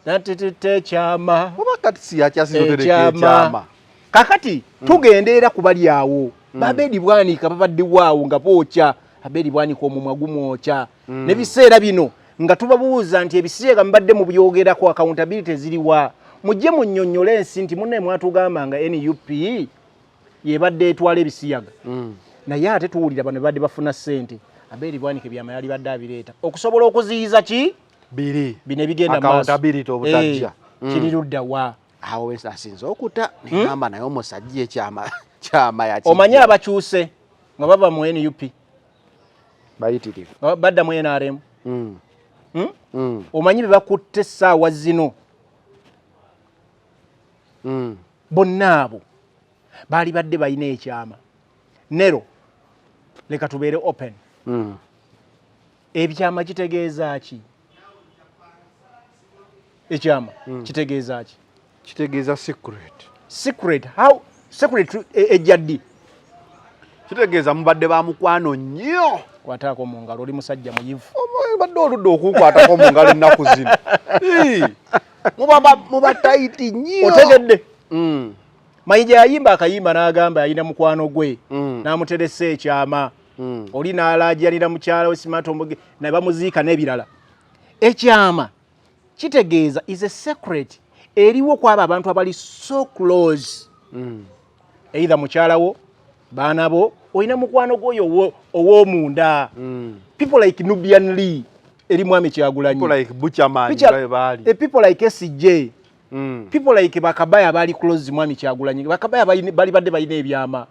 natete kyama oba kati si yakyasizotereka ekyama kakati tugendeera kubali awo babedi bwanika babadde waawo nga bookya abedi bwanika omumwa gumwokya n'ebiseera bino nga tubabuuza nti ebisiega mbadde mu byogerako accountability ziriwa mujje munnyonnyole ensi nti munne mwatugamba nga NUP yebadde etwala ebisiyaga naye ate tuwulira bano badde bafuna ssente abedi bwanika ebyama yali badde abireeta okusobola okuziyiza ki biri bino ebigenda accountability obutajja kirirudda wa awo wesa asinza okuta namba naye omusajja kyama yaki omanyi abakyuse nga bava mu NUP bayitirivu badda mu NRM omanyi bebakutte essaawa zino bonna abo baali badde balina ekyama nero leka tubeere open ebyama kitegeeza ki ekyama kitegeeza ki kitegeeza secret how secret ejjaddi kitegeeza mubadde ba mukwano nnyo kwataako mu ngalo oli musajja muyivu badde oludde okukwatako mu ngalo ennaku zino muba tayiti nnyo otegedde Mayija yayimba akayimba n'agamba yalina mukwano gwe n'amuteresa ekyama oli n'alaajalira mukyala we Simatomboge naye bamuziika n'ebirala ekyama kitegeeza is a secret eriwo kwaba abantu abali so close either mukyala wo baana bo oyina mukwano gwoyo ow'omunda people like Nubian Lee eri mwami Kyagulanyi people like Buchaman people like SJ people like Bakabaya bali close mwami Kyagulanyi Bakabaya bali badde balina ebyama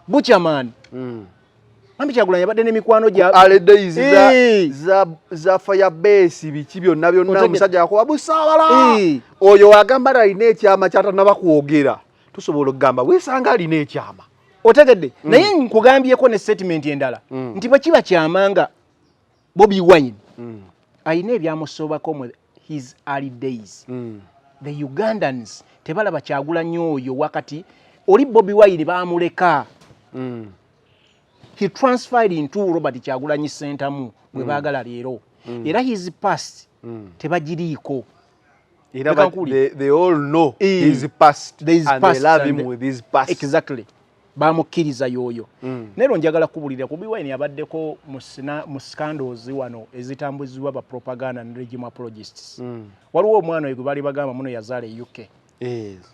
Buchaman mwami Kyagulanyi badde n'emikwano gya ale days za Firebase biki byonna musajja yakuba busabala oyo agamba alina ekyama kyatanaba kwogera tusobola okugamba weesanga alina ekyama otegedde naye nkugambyeko ne statement endala nti bwe kiba kyamanga Bobi Wine ayina ebyamusobako mu his early days the Ugandans tebalaba Kyagulanyi oyo wakati oli Bobi Wine baamuleka he transferred into Robert Kyagulanyi Ssentamu bwe baagala leero era his past tebagiriiko they all know his past and they love him with his past exactly bamukkiriza yoyo nero njagala kubulira Bobi Wine yabaddeko mu scandals wano ezitambuzibwa ba propaganda and regime apologists waliwo omwana oyo bali bagamba muno yazaala UK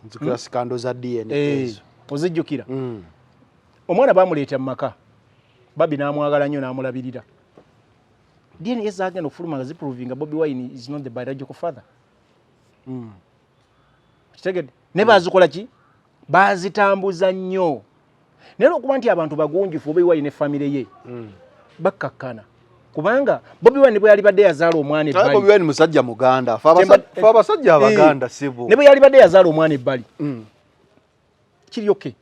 nzikira scandals za DNA ozijjukira omwana bamuleeta mu maka babi n'amwagala nnyo n'amulabirira DNA ezagenda okufuluma nga ziprovinga Bobi Wine is not the biological father kitegedde ne bazikola ki bazitambuza nnyo nero okuba nti abantu bagunjufu Bobi Wine ne family ye bakkakkana kubanga Bobi Wine bwe yali badde yazaala omwana ebbali Bobi Wine musajja muganda fa abasajja abaganda sibo ne bwe yali badde yazaala omwana ebbali kiryoke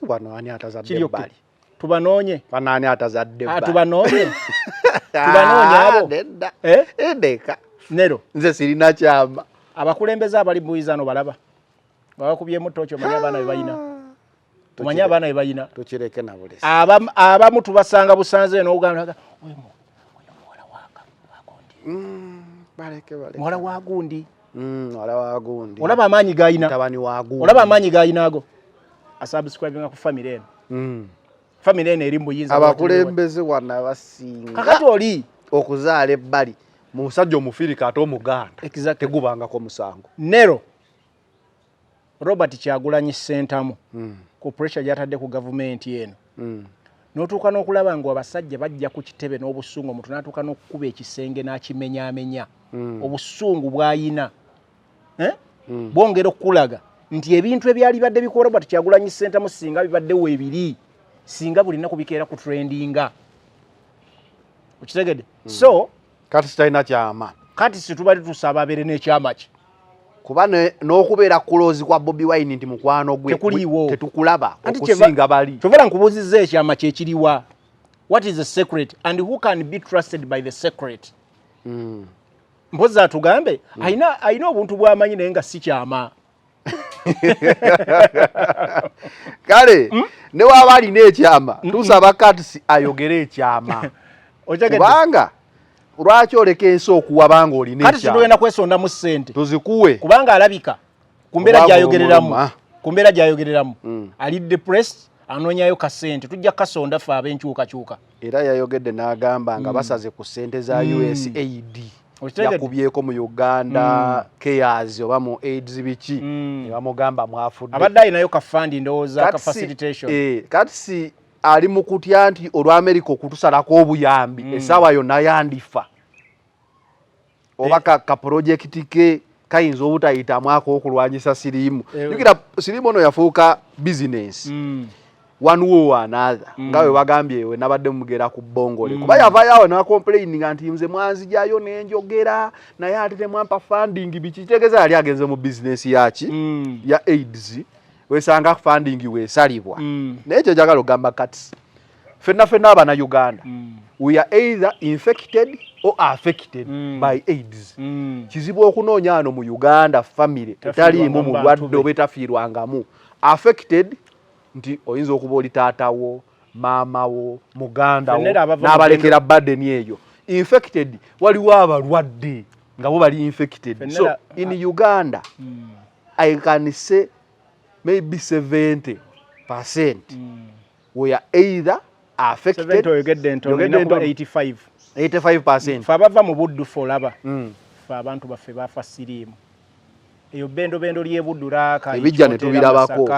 wano ani atazadde ebbali tubanoonye banani atazadde ebbali tubanoonye abo edeka nero nze sirina kyama abakulembeze abali buizano balaba babakubyemu tocho manya abaana be bayina tumanya abaana be bayina tukireke na bulesi abamu tubasanga busanze n'ogamba oyo mwala baleke mwala wa gundi mwala wa gundi olaba amaanyi gayina tabani wa gundi olaba amaanyi gayina ago asubscribinga ku family eno family eno eri mbuyinza abakulembeze wana basinga kakati oli okuzaala ebbali musajja omufirika ate omuganda tegubangako musango nero Robert Kyagulanyi Ssentamu ku pressure gyatadde ku gavumenti eno n'otuuka n'okulaba nga abasajja bajja ku kitebe n'obusungu omuntu n'atuuka n'okukuba ekisenge n'akimenyaamenya obusungu bw'ayina bwongera okulaga nti ebintu ebyali badde bikola Robert Kyagulanyi Ssentamu singa bibaddewo ebiri singa buli nnaku bikeera ku trendinga okitegedde so kati sitalina kyama kati situbali tusaba abeere n'ekyama kye kuba n'okubeera kuloozi kwa Bobi Wine nti mukwano gwe tetukulaba okusinga bali kyovera nkubuuzizza ekyama kyekiriwa what is the secret and who can be trusted by the secret. Mpoza atugambe aina obuntu bw'amanyi naye nga si kyama. Kale ne waba alina ekyama tusaba Katsi ayogere ekyama. Kubanga lwaki oleka ensi okuwa banga olina ekyama. Katsi tugenda kwesonda mu ssente tuzikuwe kubanga alabika kumbeera gy'ayogereramu ali depressed anoonyayo kasente tujja kasonda ffe ab'enkyukakyuka. Era yayogedde n'agamba nga basaze ku ssente za USAID yakubyeko mu Uganda chaos oba mu AIDS biki ne bamugamba mwafudde. Abadde alinayo kafandi ndowooza ka facilitation. Katsi ali mu kutya nti olw'Amerika okutusalako obuyambi essaawa yonna yandifa oba ka projekiti ke kayinza obutayitamu ak'okulwanyisa siriimu. Jukira siriimu ono yafuuka business one way or another nga we bagambye we nabadde mugera ku Bongole kuba yavaayo awo n'acomplaining nti nze mwanzijayo n'enjogera naye ate temwampa funding biki kitegeeza yali agenze mu business yaki ya AIDS wesanga funding weesalibwa naye ekyo njagala ogamba Katsi ffenna abana Uganda we are either infected or affected by AIDS. Kizibu okunoonya ano mu Uganda family etaliimu mulwadde oba etafiirwangamu. Affected nti oyinza okuba oli taatawo maamawo mugandawo n'abalekera burden eyo. Infected waliwo abalwadde nga bo bali infected. So in Uganda I can say maybe 70% we are either affected 85%. Fabava mu buddu folaba fa abantu baffe bafa siriimu eyo bendo lyebudulaka ebijja ne tubirabako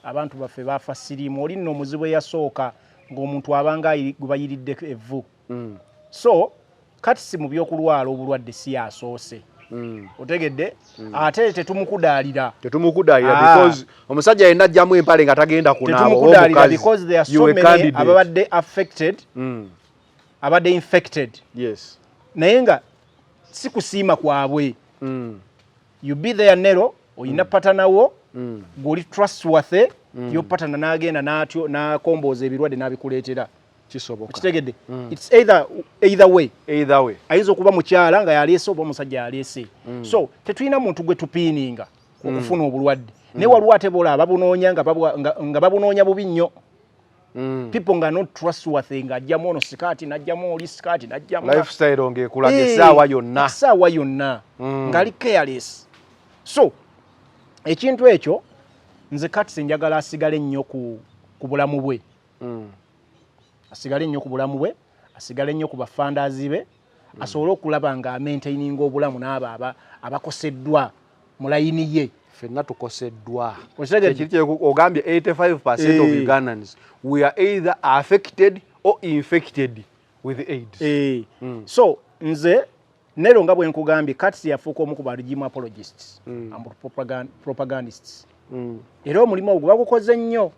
abantu baffe bafa siriimu oli nno omuzibu eyasooka ng'omuntu abanga gubayiridde evvu so Katsi mu byokulwala obulwadde si yasoose otegedde ate tetumukudaalira because omusajja yenna ajjamu empale nga tagenda kunaaba because there are so many ababadde affected abadde infected. Yes. Naye nga si kusiima kwabwe. You be there nero oyina patanawo guli trustworthy yo patana n'agenda n'atyo n'akombooza ebirwadde n'abikuleetera kisoboka. Kitegedde it's either way ayinza okuba mukyala nga yaleese oba omusajja yaleese so tetulina muntu gwe tupiininga okufuna obulwadde naye waliwo ate bolaba babunoonya nga babunoonya bubi nnyo. People nga not trustworthy nga ajjamu ono sikati najjamu oli sikati najjamu lifestyle ng'ekulaga essaawa yonna ngali careless. So ekintu ekyo nze Katsi njagala asigale nnyo ku bulamu bwe asigale nnyo ku bulamu bwe asigale nnyo ku bafandazi be asobole okulaba nga amaintaininga obulamu n'abo abakoseddwa mu layini ye. Fenna tukoseddwa ogambye 85% of Ugandans we are either affected or infected with AIDS. So nze nero nga bwe nkugambye Katsi yafuuka omu ku regime apologists propagandists era omulimu ogwo bagukoze nnyo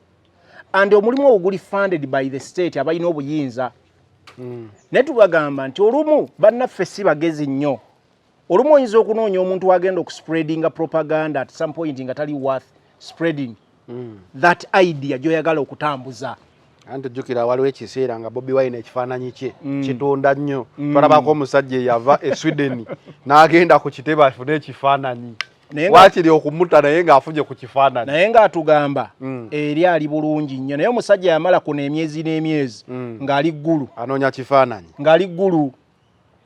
and omulimu ogwo guli funded by the state abalina obuyinza naye tubagamba nti olumu bannaffe si bagezi nnyo. Olumu oyinza okunoonya omuntu wagenda okuspreadinga propaganda at some point nga tali worth spreading that idea gyoyagala okutambuza. Anti jjukira waliwo ekiseera nga Bobi Wine ekifaananyi kye kitonda nnyo twalabako omusajja eyava e Sweden n'agenda ku kitebe afune ekifaananyi waakiri okumutta naye ng'afunye ku kifaananyi naye ng'atugamba eri ali bulungi nnyo naye omusajja yamala kuno emyezi n'emyezi ng'ali ggulu anoonya kifaananyi ng'ali ggulu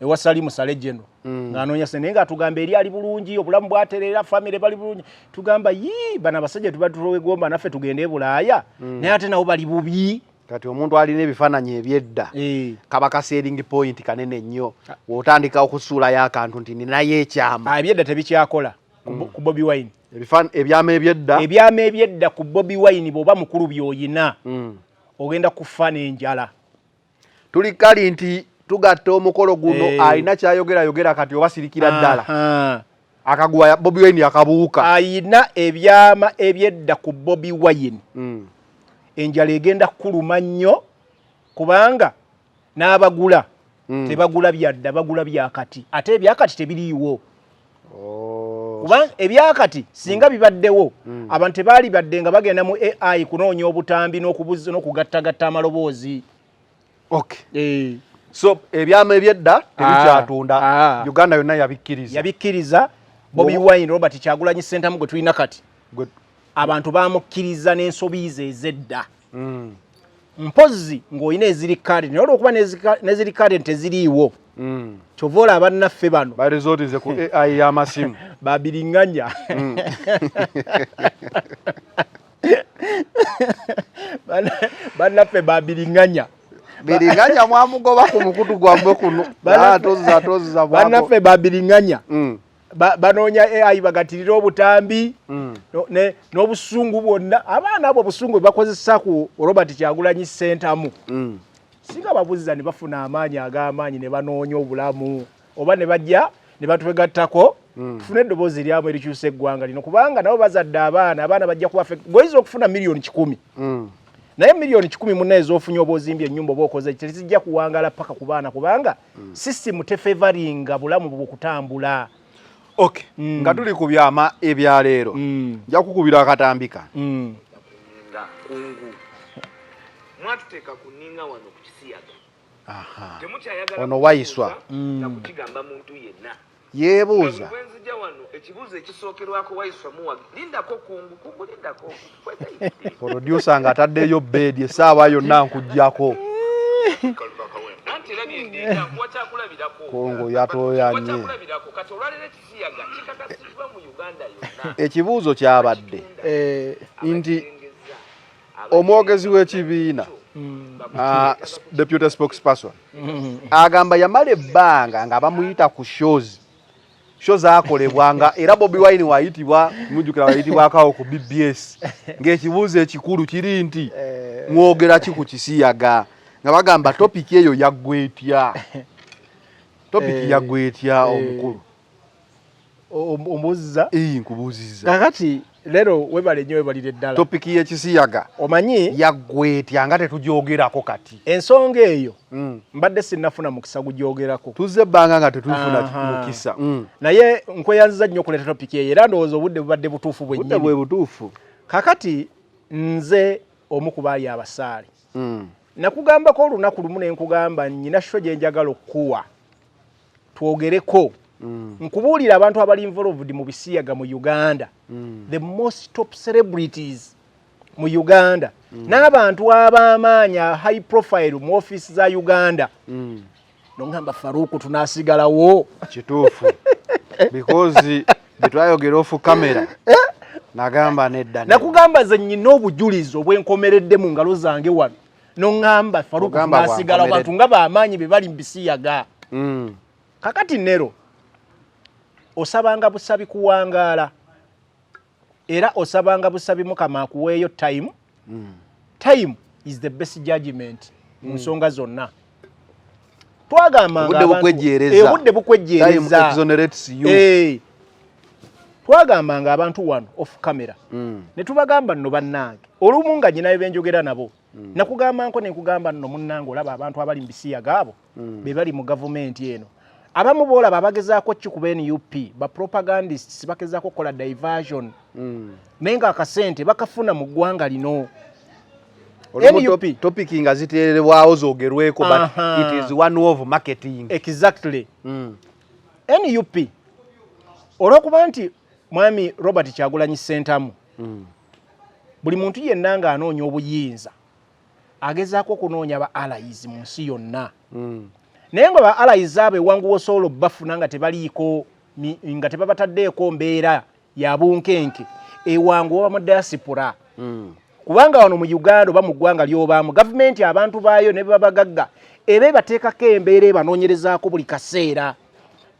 ewa Salimu Salejeno ng'anoonya se naye ng'atugamba eri ali bulungi obulamu bwatereera famire bali bulungi tugamba bano abasajja tuba tulowegomba naffe tugende e Bulaaya naye ate nabo bali bubi. Kati omuntu alina ebifaananyi ebyedda kaba kaseering point kanene nnyo w'otandika okusuulayo akantu nti ninayo ekyama ebyedda tebikyakola ku Bobi Wine ebyama ebyedda ku Bobi Wine bw'oba mukulu by'oyina ogenda kufa n'enjala. Tuli kali nti tugatta omukolo guno alina kyayogera kati oba sirikira ddala akaguwa Bobi Wine akabuuka ayina ebyama ebyedda ku Bobi Wine enjala egenda kuluma nnyo kubanga n'abagula tebagula byadda bagula byakati ate ebyakati tebiriiwo kubanga ebyakati singa bibaddewo abantu tebaali badde nga bagenda mu AI kunoonya obutambi n'okugattagatta amaloboozi Okay. So ebyama ebyedda tebikyatunda Uganda yonna yabikkiriza Bobi Wine Robert Kyagulanyi Ssentamu gwe tulina kati abantu bamukkiriza n'ensobi ze ezedda mpozi ng'olina eziri kade naye olwokuba n'eziri kade teziriiwo kyova olaba bannaffe bano barezotize ku AI y'amasimu babiriŋŋanya bannaffe babiriŋŋanya biringanya mwamugoba ku mukutu gwabwe kuno toza bannaffe babiriŋŋanya banoonya AI bagatirira obutambi n'obusungu bwonna abaana abo obusungu bwe bakozesa ku Robert Kyagulanyi Ssentamu singa babuziza ne bafuna amaanyi ag'amaanyi ne banoonya obulamu oba ne bajja ne batwegattako tufune eddoboozi eryamu erikyusa eggwanga lino kubanga nabo bazadde abaana bajja kuba goyiza okufuna miliyoni 10 naye miliyoni 10 munna ez'ofunye oba ozimbye ennyumba oba okoze tezijja kuwangala paka ku baana kubanga sisitemu tefevaringa bulamu bw'okutambula. Okay. Nga tuli ku byama ebya leero nja kukubira akatambika nga kungu mwatuteeka kuninga wano ku kisiyaga temukyayagala ono wayiswa nakukigamba muntu yenna yeebuuza wenzija wano ekibuuzo ekisookerwako wayiswa muwagi lindako kungu lindako producer nga ataddeyo bedi essaawa yonna nkujjako Kongo yatoyanye ekibuuzo kyabadde nti omwogezi w'ekibiina deputy spokesperson agamba yamala ebbanga nga bamuyita ku shows akolebwanga era Bobi Wine wayitibwa mujjukira wayitibwakawo ku BBS ng'ekibuuzo ekikulu kiri nti mwogera ki ku kisiyaga nga bagamba topic eyo yaggwetya omukulu omuzza nkubuuziza kakati lero webale nnyo webalire ddala topic y'ekisiyaga omanyi yaggwetya nga tetugyogerako kati ensonga eyo mbadde sinnafuna mukisa gugyogerako tuzze ebbanga nga tetufuna mukisa naye nkweyanziza nnyo okuleeta topic eyo era ndowooza obudde bubadde butuufu budde bwe butuufu kakati nze omu ku baali abasaale nakugambako olunaku lumu ne nkugamba nnyina sho gye njagala okuwa twogereko nkubuulira abantu abali involved mu bisiyaga mu Uganda the most top celebrities mu Uganda n'abantu ab'amaanyi high profile mu office za Uganda nongamba Faruku tunasigalawo kituufu because betwayogera off camera nagamba nedda nakugamba ze nnyina obujulizi obwenkomeredde mu ngalo zange wano nongamba Faruku tunasigala abantu nga b'amaanyi be bali mu bisiyaga kakati nero osabanga busabi kuwangaala era osabanga busabi Mukama akuweeyo time time is the best judgment mu nsonga zonna twagambanga obudde bukwejjeereza twagambanga abantu wano off camera ne tubagamba nno bannange olumu nga nyina benjogera nabo nakugamba ne nkugamba nno munnange olaba abantu abali mu bisiyaga abo be bali mu gavumenti eno abamu boolaba abagezaako kikuba NUP ba propagandists bagezaako okukola diversion naye nga akasente bakafuna mu ggwanga lino NUP topic nga ziteerebwawo zoogerweko but it is one of marketing exactly NUP olw'okuba nti mwami Robert Kyagulanyi Ssentamu buli muntu yenna nga anoonya obuyinza agezaako okunoonya ba allies mu nsi yonna naye nga ba allies abo ewangu wosobola bafuna nga tebaliiko nga tebabataddeeko mbeera ya bunkenke ewangu oba mu diaspora kubanga wano mu Uganda oba mu ggwanga ly'obaamu gavumenti abantu baayo ne babagagga ebe bateekako embeera ebanoonyerezaako buli kaseera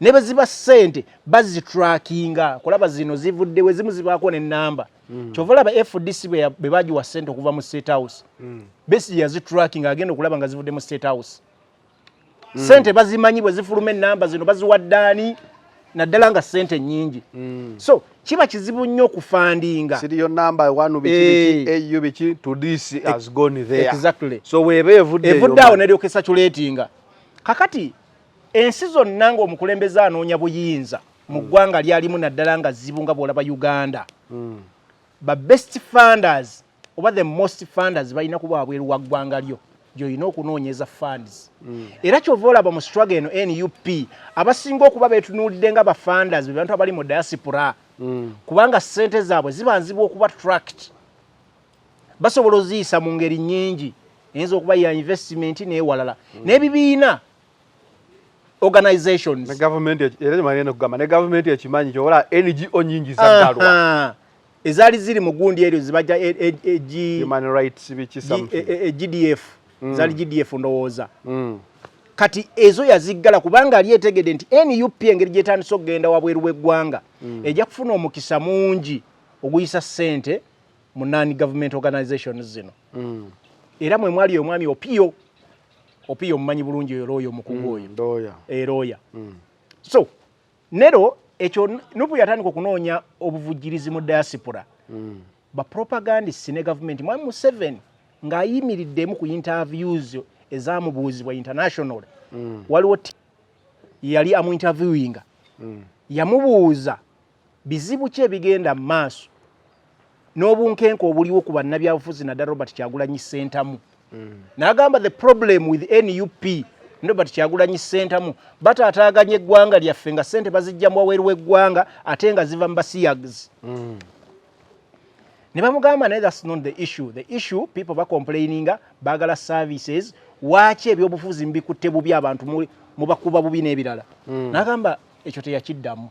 ne beziba ssente bazitrackinga kulaba zino zivudde we zimu zibaako n'ennamba kyova olaba FDC be bagiwa ssente okuva mu State House besi yazitrackinga agenda okulaba nga zivudde mu State House sente bazimanyi bwe zifuluma ennamba zino baziwa ddaani naddala nga sente nnyingi so kiba kizibu nnyo okufandinga seriyo number 1 biki AU biki to this has gone there exactly so weebe evudde awo neryo kesaculatinga kakati ensi zonna nga omukulembeze anoonya buyinza mu ggwanga lyalimu naddala nga zibu nga bw'olaba Uganda ba best funders oba the most funders balina kuba wabweru wa ggwanga lyo gy'olina okunoonyeza funds. Era kyova olaba mu struggle eno NUP abasinga okuba beetunuulidde nga bafunders be bantu abali mu diaspora kubanga ssente zaabwe zibanzibwa okuba tracked. Basobola oziyisa mu ngeri nnyingi eyinza okuba ya investment n'ewalala n'ebibiina organizations ne government era mayeno kugamba ne government ekimanyi kyobola NGO nyingi zagalwa ezaali ziri mu gundi eryo zibajja human rights bichi something GDF zaali GDF ndowooza kati ezo yaziggala kubanga ali etegedde nti NUP engeri gyetandise okugenda wabweru w'eggwanga ejja kufuna omukisa mungi oguyisa ssente mu non-government organizations zino. Era mwe mwali omwami Opiyo mumanyi bulungi oyo looyo omukugu oyo looya. So nero ekyo Nupu yatandika okunoonya obuvujjirizi mu diaspora bapropagandist ne government mwami Museveni ng'ayimiriddemu ku interviews ezamubuuzibwa international waliwo yali amuinterviewinga yamubuuza bizibu ki ebigenda mu maaso n'obunkenke obuliwo ku bannabyabufuzi naddala Robert Kyagulanyi Ssentamu. N'agamba the problem with NUP Robert Kyagulanyi Ssentamu bataataaganya eggwanga lyaffe nga ssente bazijja mu wabweru w'eggwanga ate nga ziva mu basiyags. Ne bamugamba naye that's not the issue. The issue people ba complaininga baagala services waaki ebyobufuzi mbikutte bubi abantu mubakuba bubi n'ebirala. N'agamba ekyo teyakiddamu.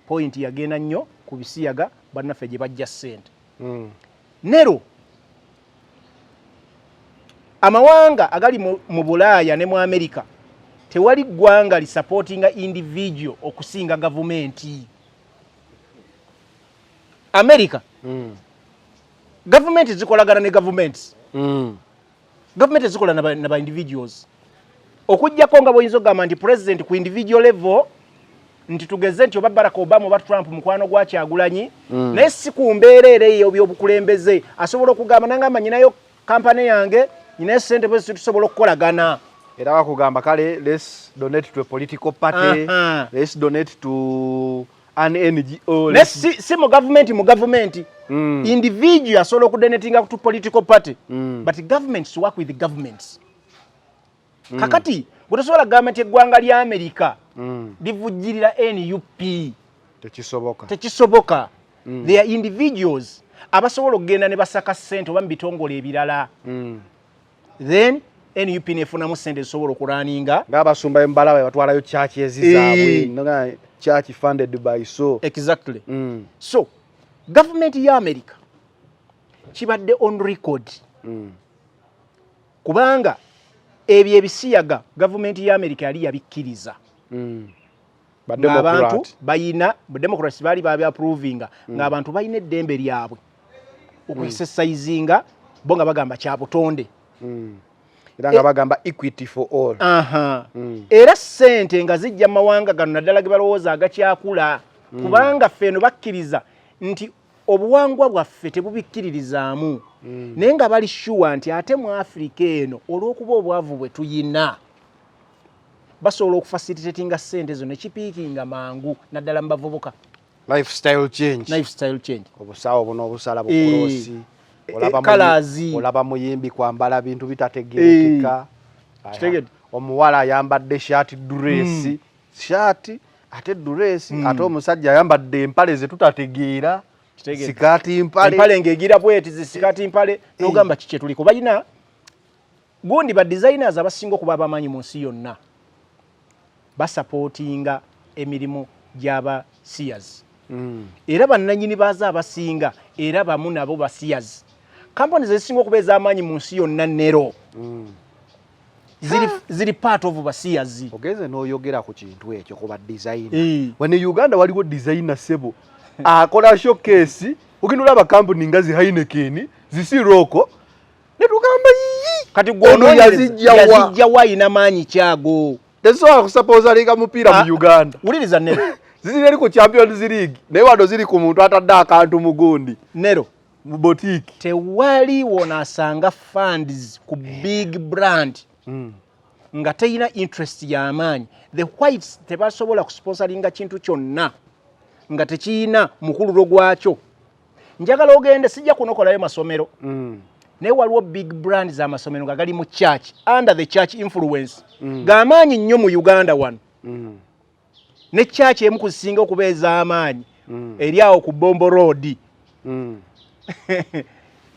Point yagenda nnyo ku bisiyaga bannaffe gye bajja ssente. Nero amawanga agali mu Bulaaya ne mu America tewali ggwanga li supportinga individual okusinga gavumenti. America government zikolagana ne governments. Government zikola na ba individuals. Okujjako nga boyinza okugamba nti president ku individual level nti tugeze nti oba Barack Obama oba Trump mukwano gwa Kyagulanyi naye si ku mbeera era ey'obukulembeze asobola okugamba nangamba nyinayo kampani yange nyinayo ssente bwe tusobola okukolagana. Era bakugamba kale let's donate to a political party, let's donate to an NGO. Si mu government individual asobola okudonatinga to political party but governments work with the governments. Kakati bwetosobola gavumenti eggwanga lya America livujjirira NUP tekisoboka. They are individuals abasobola okugenda ne basaka ssente oba mu bitongole ebirala then NUP nefunamu ssente zisobola okulaninga ng'abasumba embalawe batwalayo church ezizaabwe church funded by so exactly. So government ya America kibadde on record kubanga ebyo ebisiyaga gavumenti ya America yali yabikkiriza ng'abantu bayina Democrats baali babyaprovinga ng'abantu bayina eddembe lyabwe okuexercisinga bo nga bagamba kya butonde era nga bagamba equity for all. Era ssente nga zijja mawanga gano naddala ge balowooza agakyakula kubanga ffeno bakkiriza nti obuwangwa bwaffe tebubikkiririzaamu naye nga bali sure nti ate mu Africa eno olw'okuba obwavu bwe tuyina basobola okufacilitatinga ssente zo ne kipiikinga mangu naddala mu bavubuka. Lifestyle change. Obusawo buno obusala bukolosi olaba muyimbi kwambala bintu bitategerekeka. Omuwala ayambadde shati duresi ate duresi ate omusajja ayambadde empale ze tutategeera sikati empale ng'egira bweti zisikati mpale n'ogamba kiki tuliko balina gundi ba designers abasinga okuba abamanyi mu nsi yonna basupportinga emirimu gy'aba seers. Era bannanyini baaza abasinga era bamu nabo ba seers. Companies ezisinga okuba ez'amaanyi mu nsi yonna nero ziri part of ba seers. Ogeze n'oyogera ku kintu ekyo kuba designer. Wano Uganda waliwo designer sebo akola showcase ukinula ba company nga zi Heineken zisiroko netugamba kati gwono yazijja wa ina maanyi kyago tesobola kusuppose alika mupiira mu Uganda wuliriza nero ziri ku Champions League naye wano ziri ku muntu atadde akantu mugundi nero mu boutique tewali wonasanga funds ku big brand nga teyina interest y'amaanyi. The whites tebasobola kusponsoringa kintu kyonna nga tekiina mukululo gwakyo. Njagala ogende sijja kunokolayo masomero naye waliwo big brand z'amasomero nga gali mu church under the church influence g'amaanyi nnyo mu Uganda wano ne church emu kusinga okubeeza amaanyi eri awo ku Bombo Road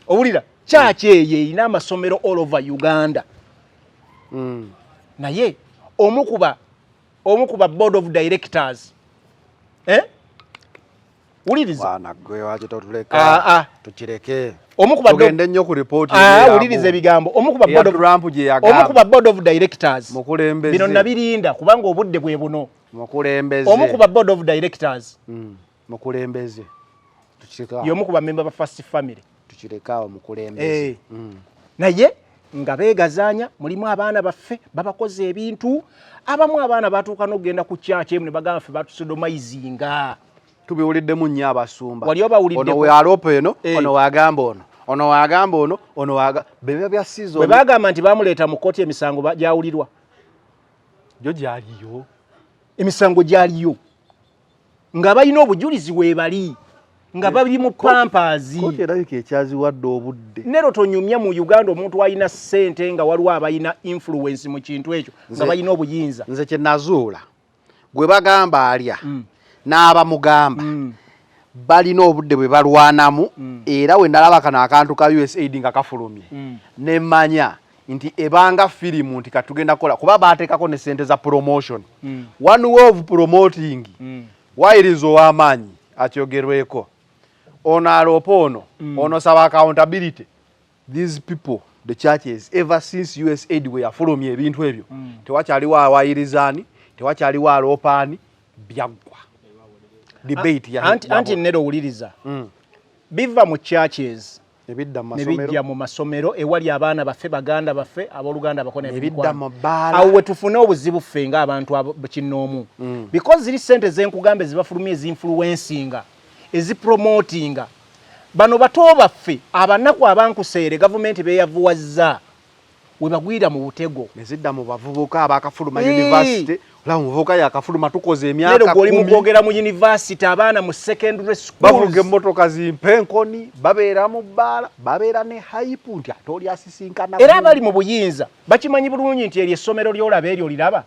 owulira church eyo erina amasomero all over Uganda naye omukuba board of directors uliriza bana gwe waje totuleka tukireke omukuba tugende nnyo ku report uliriza ebigambo omukuba board of directors mukulembeze bino nabirinda kubanga obudde bwe buno mukulembeze omukuba board of directors mukulembeze tukireka yomukuba member ba first family tukireka mukulembeze naye nga beegazanya mulimu abaana baffe babakoze ebintu abamu abaana batuuka n'okugenda ku church emu ne bagamba ffe batusodomizinga tubiwuliddemu nnyo abasumba wali obawulidde ono wealopa eno ono wagamba ono wagamba ono waga bebe bya season bwe bagamba nti bamuleeta mu kkooti emisango gyawulirwa gyo gyaliyo emisango gyaliyo nga balina obujulizi weebali nga bali mu pampazi kkooti erabika ekyaziwadde obudde nero tonyumya mu Uganda omuntu alina ssente nga waliwo abalina influence mu kintu ekyo nga balina obuyinza nze kye nazuula gwe bagamba alya n'abamugamba balina obudde bwe balwanamu era we nalaba kano akantu ka USAID nga kafulumye ne mmanya nti ebanga firimu nti katugenda kola kuba baateekako ne ssente za promotion one way of promoting wayiriza ow'amaanyi akyogerweko ono alopa ono saba accountability these people the churches ever since USAID we yafulumye ebintu ebyo tewakyaliwo awayirizani tewakyaliwo alopaani byaggwa debate ya anti nero uliriza biva mu churches nebijja mu masomero ewali abaana baffe baganda baffe aboluganda bakone awo wetufune obuzibu ffe nga abantu kinnoomu because ziri sente zenkugambe zibafulumye ezinfluencinga ezipromotinga bano bato baffe abanaku abankuseere gavumenti beyavuwazza webagwira mu butego nezidda mu bavubuka abakafuluma university olamu muvubuka yakafuluma tukoze emyaka 10 lero goli mugogera mu university abaana mu secondary schools bavuga emmotoka zimpenkoni babeera mu bbala babeera ne hype nti atoli asisinkana era bali mu buyinza bakimanyi bulungi nti eri essomero lyolaba eryo liraba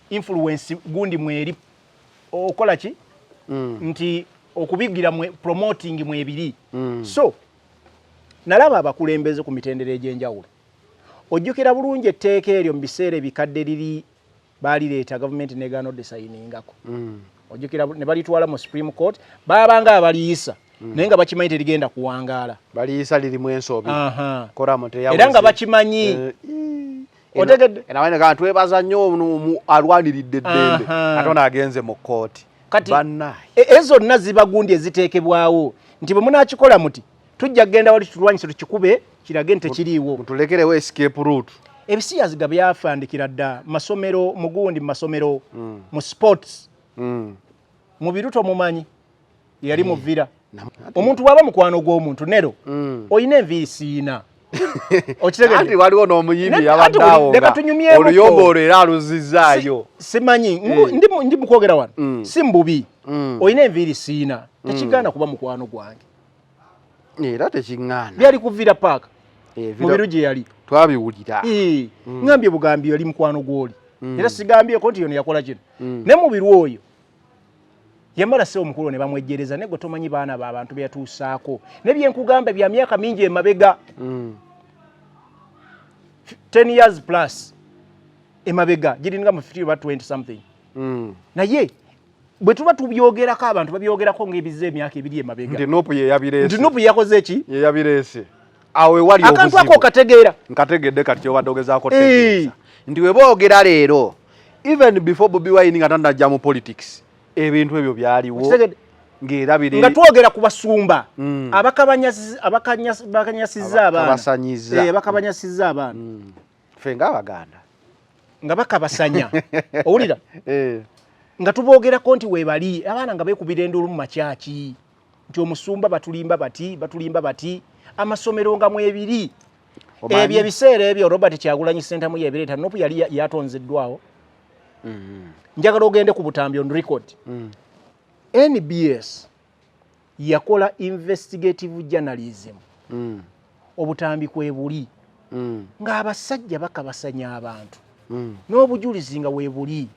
influence gundi mweri okola ki nti okubigira mu promoting mu ebiri so nalaba abakulembeze ku mitendera egy'enjawulo ojjukira bulungi etteeka eryo mu biseera ebikadde liri baalireeta gavumenti negaana odesayiningako ojjukira ne balitwala mu Supreme Court babanga abaliyisa naye nga bakimanyi terigenda kuwangaala baliyisa lirimu ensobi era nga bakimanyi otegedde era wena kana twebaza nnyo alwaniridde eddembe Katonda agenze mu kkooti kati ezo zonna ziba gundi eziteekebwawo nti bwe munaakikola muti tujja kgenda wali tulwanyisa tukikube kirage nti tekiriiwo mutulekerewo escape route ebisiyaziga byafandikira dda masomero mugundi mu masomero mu sports mu biruto mumanyi yali mu vira omuntu waba mukwano gw'omuntu nero oyina enviiri siina okitegedde waliwo n'omuyimbi yabadde awo nga oluyombo olwo era aluzizaayo simanyi ndi mukwogera wano si mbubi oyina enviiri siina tekigaana kuba mukwano gwange era tekiŋŋaana byali kuvira paaka mu biru gye yali twabiwulira ngambye bugambi yali mukwano gw'oli era sigambyeko nti yono yakola kino ne mu biru oyo yamala sewo mukulu ne bamwejjereza ne gwe tomanyi baana b'abantu be yatuusaako ne byenkugamba bya myaka mingi emabega 10 years plus emabega giringa mu 50 about 20 something naye bwe tuba tubyogerako abantu babyogerako ng'ebize emyaka ebiri emabega nti nopu ye yabireese nti nopu yakoze eki ye yabireese awo ewali obuzibu akantu ako kategeera nkategedde kati obadde ogezaako tegeeza nti we boogera leero even before Bobi Wine nga tannajja mu politics ebintu ebyo byaliwo ng'era biri nga twogera ku basumba abakanyasizza abaana bakabanyasizza abaana ffe ng'Abaganda nga bakabasanya owulira nga tuboogerako nti weebali abaana nga beekubira endulu mu makyaki nti omusumba batulimba bati amasomero nga mwebiri ebyo ebiseera ebyo Robert Kyagulanyi Ssentamu yebireeta nopu yali yatonzeddwawo njagala ogende ku butambi on record NBS yakola investigative journalism obutambi kwebuli ng'abasajja bakabasanya abantu n'obujulizi nga weebuli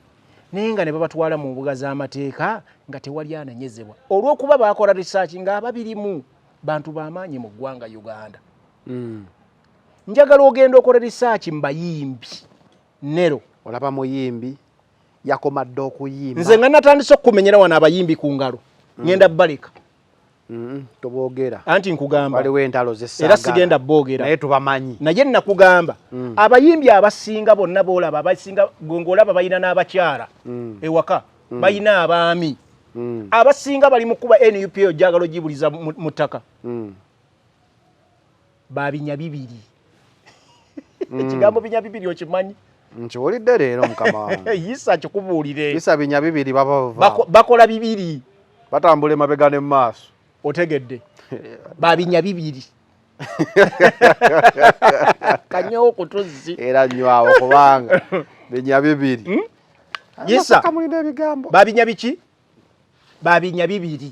naye nga ne babatwala mu mbuga z'amateeka nga tewali ananyezebwa olw'okuba baakola research ng'ababirimu bantu b'amaanyi mu ggwanga Uganda. Njagala ogenda okola research mbayimbi Nero olaba muyimbi yakomadde okuyimba nze nga natandise okumenyera wano abayimbi ku ngalo ngenda baleka toboogera anti nkugamba waliwo entalo z'essaaga era sigenda boogera naye tubamanyi naye nakugamba abayimbi abasinga bonna boolaba abasinga ng'olaba balina n'abakyala ewaka balina abaami abasinga bali mu kuba NUP ojagala ogibuliza mu ttaka babinya bibiri ekigambo binya bibiri okimanyi nkiwulidde leero mukama wange yisa kikubuulire yisa binya bibiri bakola bibiri batambula emabega ne mu maaso otegedde babinya bibiri kanyowo kutuzi era nnywawo kubanga binya bibiri yisa kamulina ebigambo babinya biki babinya bibiri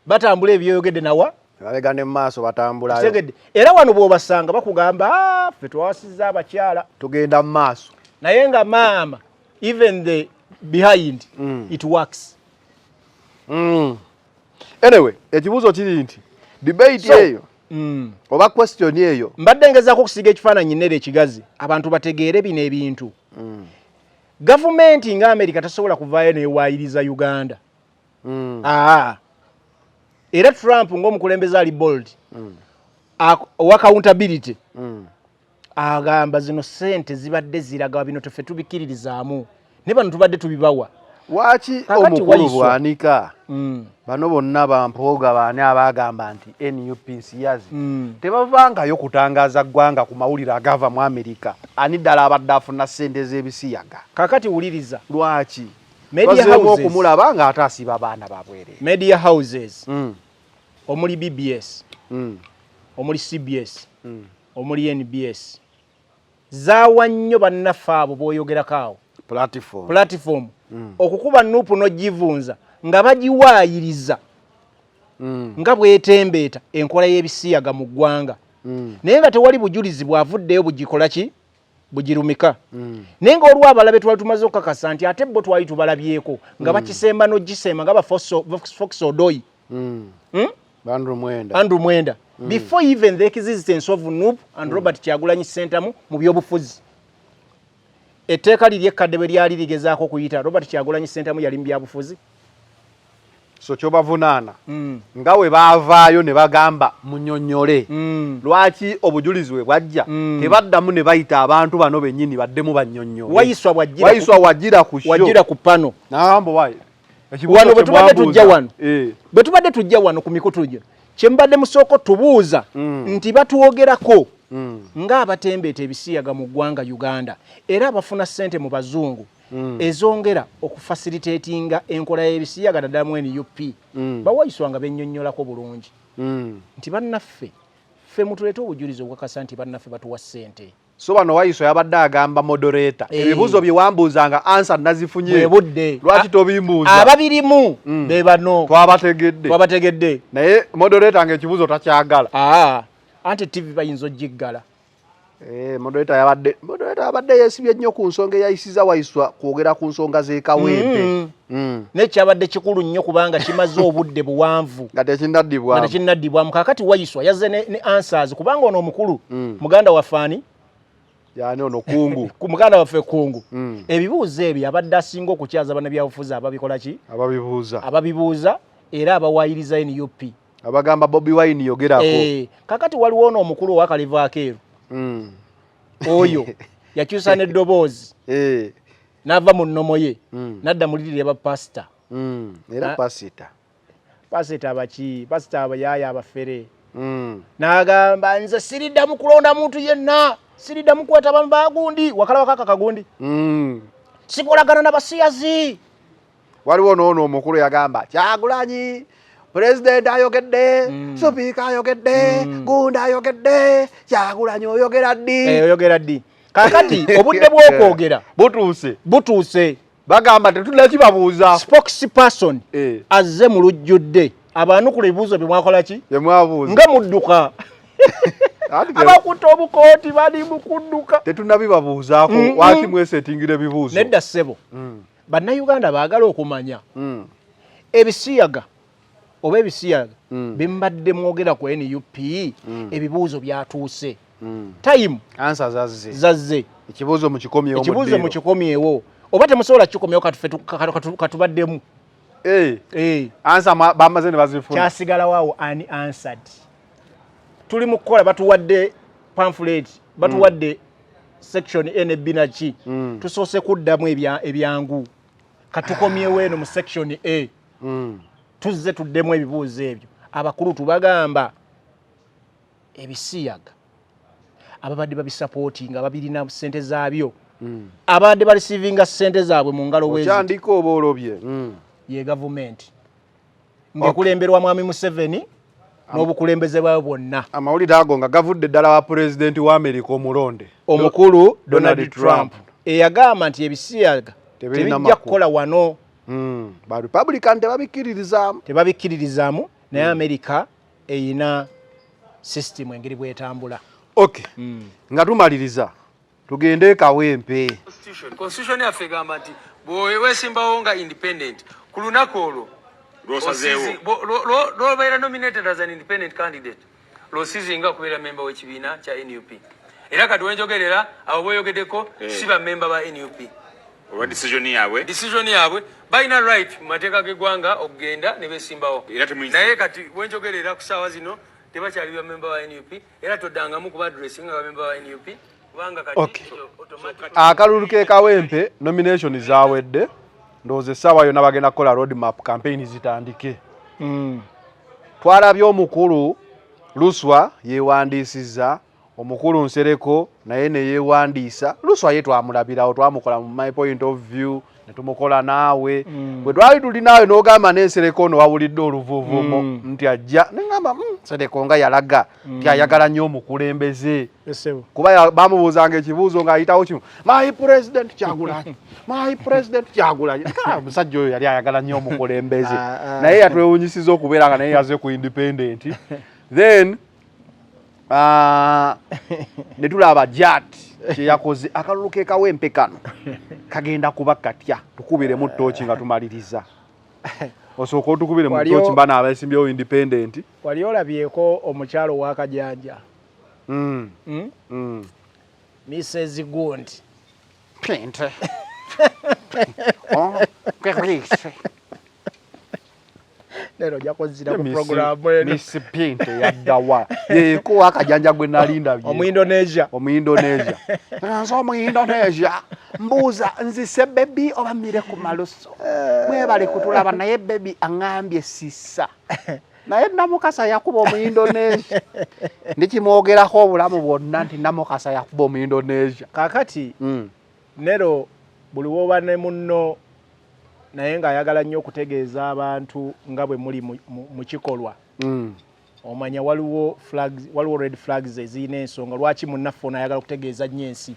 batambula ebyoyogedde nawa emabega ne mu maaso batambulayo otegedde era wano bw'obasanga bakugamba ffe twawasizza abakyala tugenda mu maaso naye nga maama even the behind it works. Anyway ekibuuzo kiri nti debate eyo oba question eyo mbadde ngezaako okusiga ekifaananyi Nero ekigazi abantu bategeere bino ebintu gavumenti nga America tasobola kuvaayo newaayiriza Uganda era Trump ng'omukulembeze ali bold owa accountability agamba zino sente zibadde ziraga bino tuffe tubikkiririzaamu ne bano tubadde tubibawa Waki omukulu bwanika bano bonna bampooga baani abagamba nti NUP siyazi tebavangayo kutangaza ggwanga ku mawulire agava mu Amerika ani ddala abadde afuna ssente z'ebisiyaga kakati wuliriza lwaki media houses okumulaba nga ate asiba baana babwere media houses omuli BBS omuli CBS omuli NBS zaawa nnyo bannaffe abo b'oyogerako awo platform okukuba nupu n'ogivunza nga bagiwaayiriza nga bwetembeeta enkola y'ebisiyaga mu ggwanga naye nga tewali bujulizi bwavuddeyo bugikola ki bugirumika naye nga olwo abalabe twali tumaze okukakasa nti ate bo twali tubalabyeko nga bakisemba n'ogisemba nga Fox Odoi Andrew Mwenda before even the existence of NUP and Robert Kyagulanyi Ssentamu mu byobufuzi etteeka liri ekkadde bwe lyali ligezaako okuyita Robert Kyagulanyi Ssentamu yali mu byabufuzi so kyobavunaana nga we baavaayo ne bagamba munyonyole lwaki obujulizi we bwajja tebaddamu ne bayita abantu bano bennyini baddemu bannyonnyole wayiswa wajjira ku pano wano bwe tubadde tujja wano ku mikutu gyo kye mbadde musooka tubuuza nti batwogerako ng'abatembeeta ebisiyaga mu ggwanga Uganda era abafuna ssente mu bazungu ezongera okufacilitatinga enkola y'ebisiyaga naddala mu NUP bawayiswa nga bennyonnyolako bulungi nti bannaffe ffe mutuleete obujulizi obwakasa nti bannaffe batuwa ssente so bano wayiswa yabadde agamba moderator ebibuuzo bye wambuuzanga ansa nazifunye budde lwaki tobimbuuza ababirimu be bano twabategedde naye moderator ng'ekibuuzo takyagala anti TV bayinza ogiggala moderator yabadde yeesibye nnyo ku nsonga eyayisiza wayiswa kwogera ku nsonga z'ekawempe nekyabadde kikulu nnyo kubanga kimaze obudde buwanvu nga tekinnaddibwamu kakati wayiswa yazze ne answers kubanga ono omukulu muganda waffaani yani ono kungu muganda waffe kungu ebibuuzo ebyo abadde asinga okukyaza bannabyabufuzi ababikola ki ababibuuza era abawaayiriza NUP abagamba Bobi Wine yogerako kakati waliwo ono omukulu owakaliva akeeru oyo yakyusa n'eddoboozi n'ava mu nnomo ye n'adda mu liri ly'abapasita era pasita abaki pasita abayaaya abafere n'agamba nze siriddamu kulonda muntu yenna siriddamu kweta bamu bagundi wakalawa kaka kagundi sikolagana n'abasiyazi waliwo n'ono omukulu yagamba Kyagulanyi President ayogedde Speaker ayogedde Gunda ayogedde Kyagulanyi oyogera ddi kakati obudde bw'okwogera butuuse bagamba tetulina kibabuuza spokesperson azze mu lujjudde abanukula ebibuuzo bye mwakola ki bye mwabuuza nga mudduka abakutte obukooti bali mu kudduka tetunnabibabuuzaako lwaki mwesetingire bibuuzo nedda ssebo bannayuganda baagala okumanya ebisiyaga oba ebisiyaga bembadde mwogera ku NUP ebibuuzo byatuuse time ansa zazze ekibuuzo mukikomyewo oba temusobola kikomyewo katubaddemu ansa bamaze ne bazifuna kyasigalawo unanswered tuli mu kukola batuwadde pamphlet batuwadde section NB naki tusoose kuddamu ebyangu katukomyewo eno mu section A tuzze tuddemu ebibuuzo ebyo abakulu tubagamba ebisiyaga ababadde babisupportinga babirina ssente zaabyo abadde bareceiving ssente zaabwe mu ngalo wezi kyandika oba olobye ye government ngekulemberwa mwami Museveni n'obukulembeze bwayo bwonna amawulire ago nga gavudde ddala wa pulezidenti wa America omulonde omukulu Donald Trump eyagamba nti ebisiyaga tebijja kukola wano ba Republican tebabikkiririzaamu naye America eyina system engeri bwetambula okay nga tumaliriza tugende Kawempe constitution yaffe egamba nti bweweesimbawo nga independent ku lunaku olwo lwobeera nominated as an independent candidate lwosizinga okubeera memba w'ekibiina kya NUP era kati wenjogerera abo beyogeddeko si bamemba ba NUP oba decision yaabwe balina right mu mateeka g'eggwanga okugenda ne beesimbawo naye kati wenjogerera ku ssaawa zino tebakyali bamemba ba NUP era toddangamu kuba addressing nga bamemba ba NUP kubanga kati akalulu ke Kawempe nomination zaawedde ndowooza essaawa yonna bagenda kukola road map campaign zitandike twalabye omukulu Luswa yeewandiisizza omukulu Nsereko naye ne yeewandiisa Luswa ye twamulabirawo twamukola mu my point of view ne tumukola naawe bwe twali tuli naawe n'ogamba n'Ensereko ono wawulidde oluvuuvuumo nti ajja ne ngamba Nsereko nga yalaga nti ayagala nnyo omukulembeze kuba bamubuuzanga ekibuuzo ng'ayitawo kimu my president Kyagulanyi omusajja oyo yali ayagala nnyo omukulembeze naye yatwewunyisiza okubeera nga naye yaze ku independent then ne tulaba Jat kyeyakoze akalulu ke Kawempe kano kagenda kuba katya tukubiremu ttooki nga tumaliriza osooka otukubire mu ttooki mba n'abeesimbyewo independent wali olabyeko omukyalo wa Kajanja Mrs. Gundi Pinte lero jakozira ku programu eno Miss Pinte yaddawa yeko akajanja gwe nalindabye Omu-Indonesia nso Omu-Indonesia mbuuza nzise baby oba mire ku maluso mwebale kutulaba naye baby angambye sisa naye namukasa yakuba Omu-Indonesia ndikimwogerako obulamu bwonna nti namukasa yakuba Omu-Indonesia kakati nero buli woba ne munno naye ng'ayagala nnyo okutegeeza abantu nga bwe muli mu kikolwa omanya waliwo red flags ezirina ensonga lwaki munnaffe ono ayagala okutegeeza nnyo ensi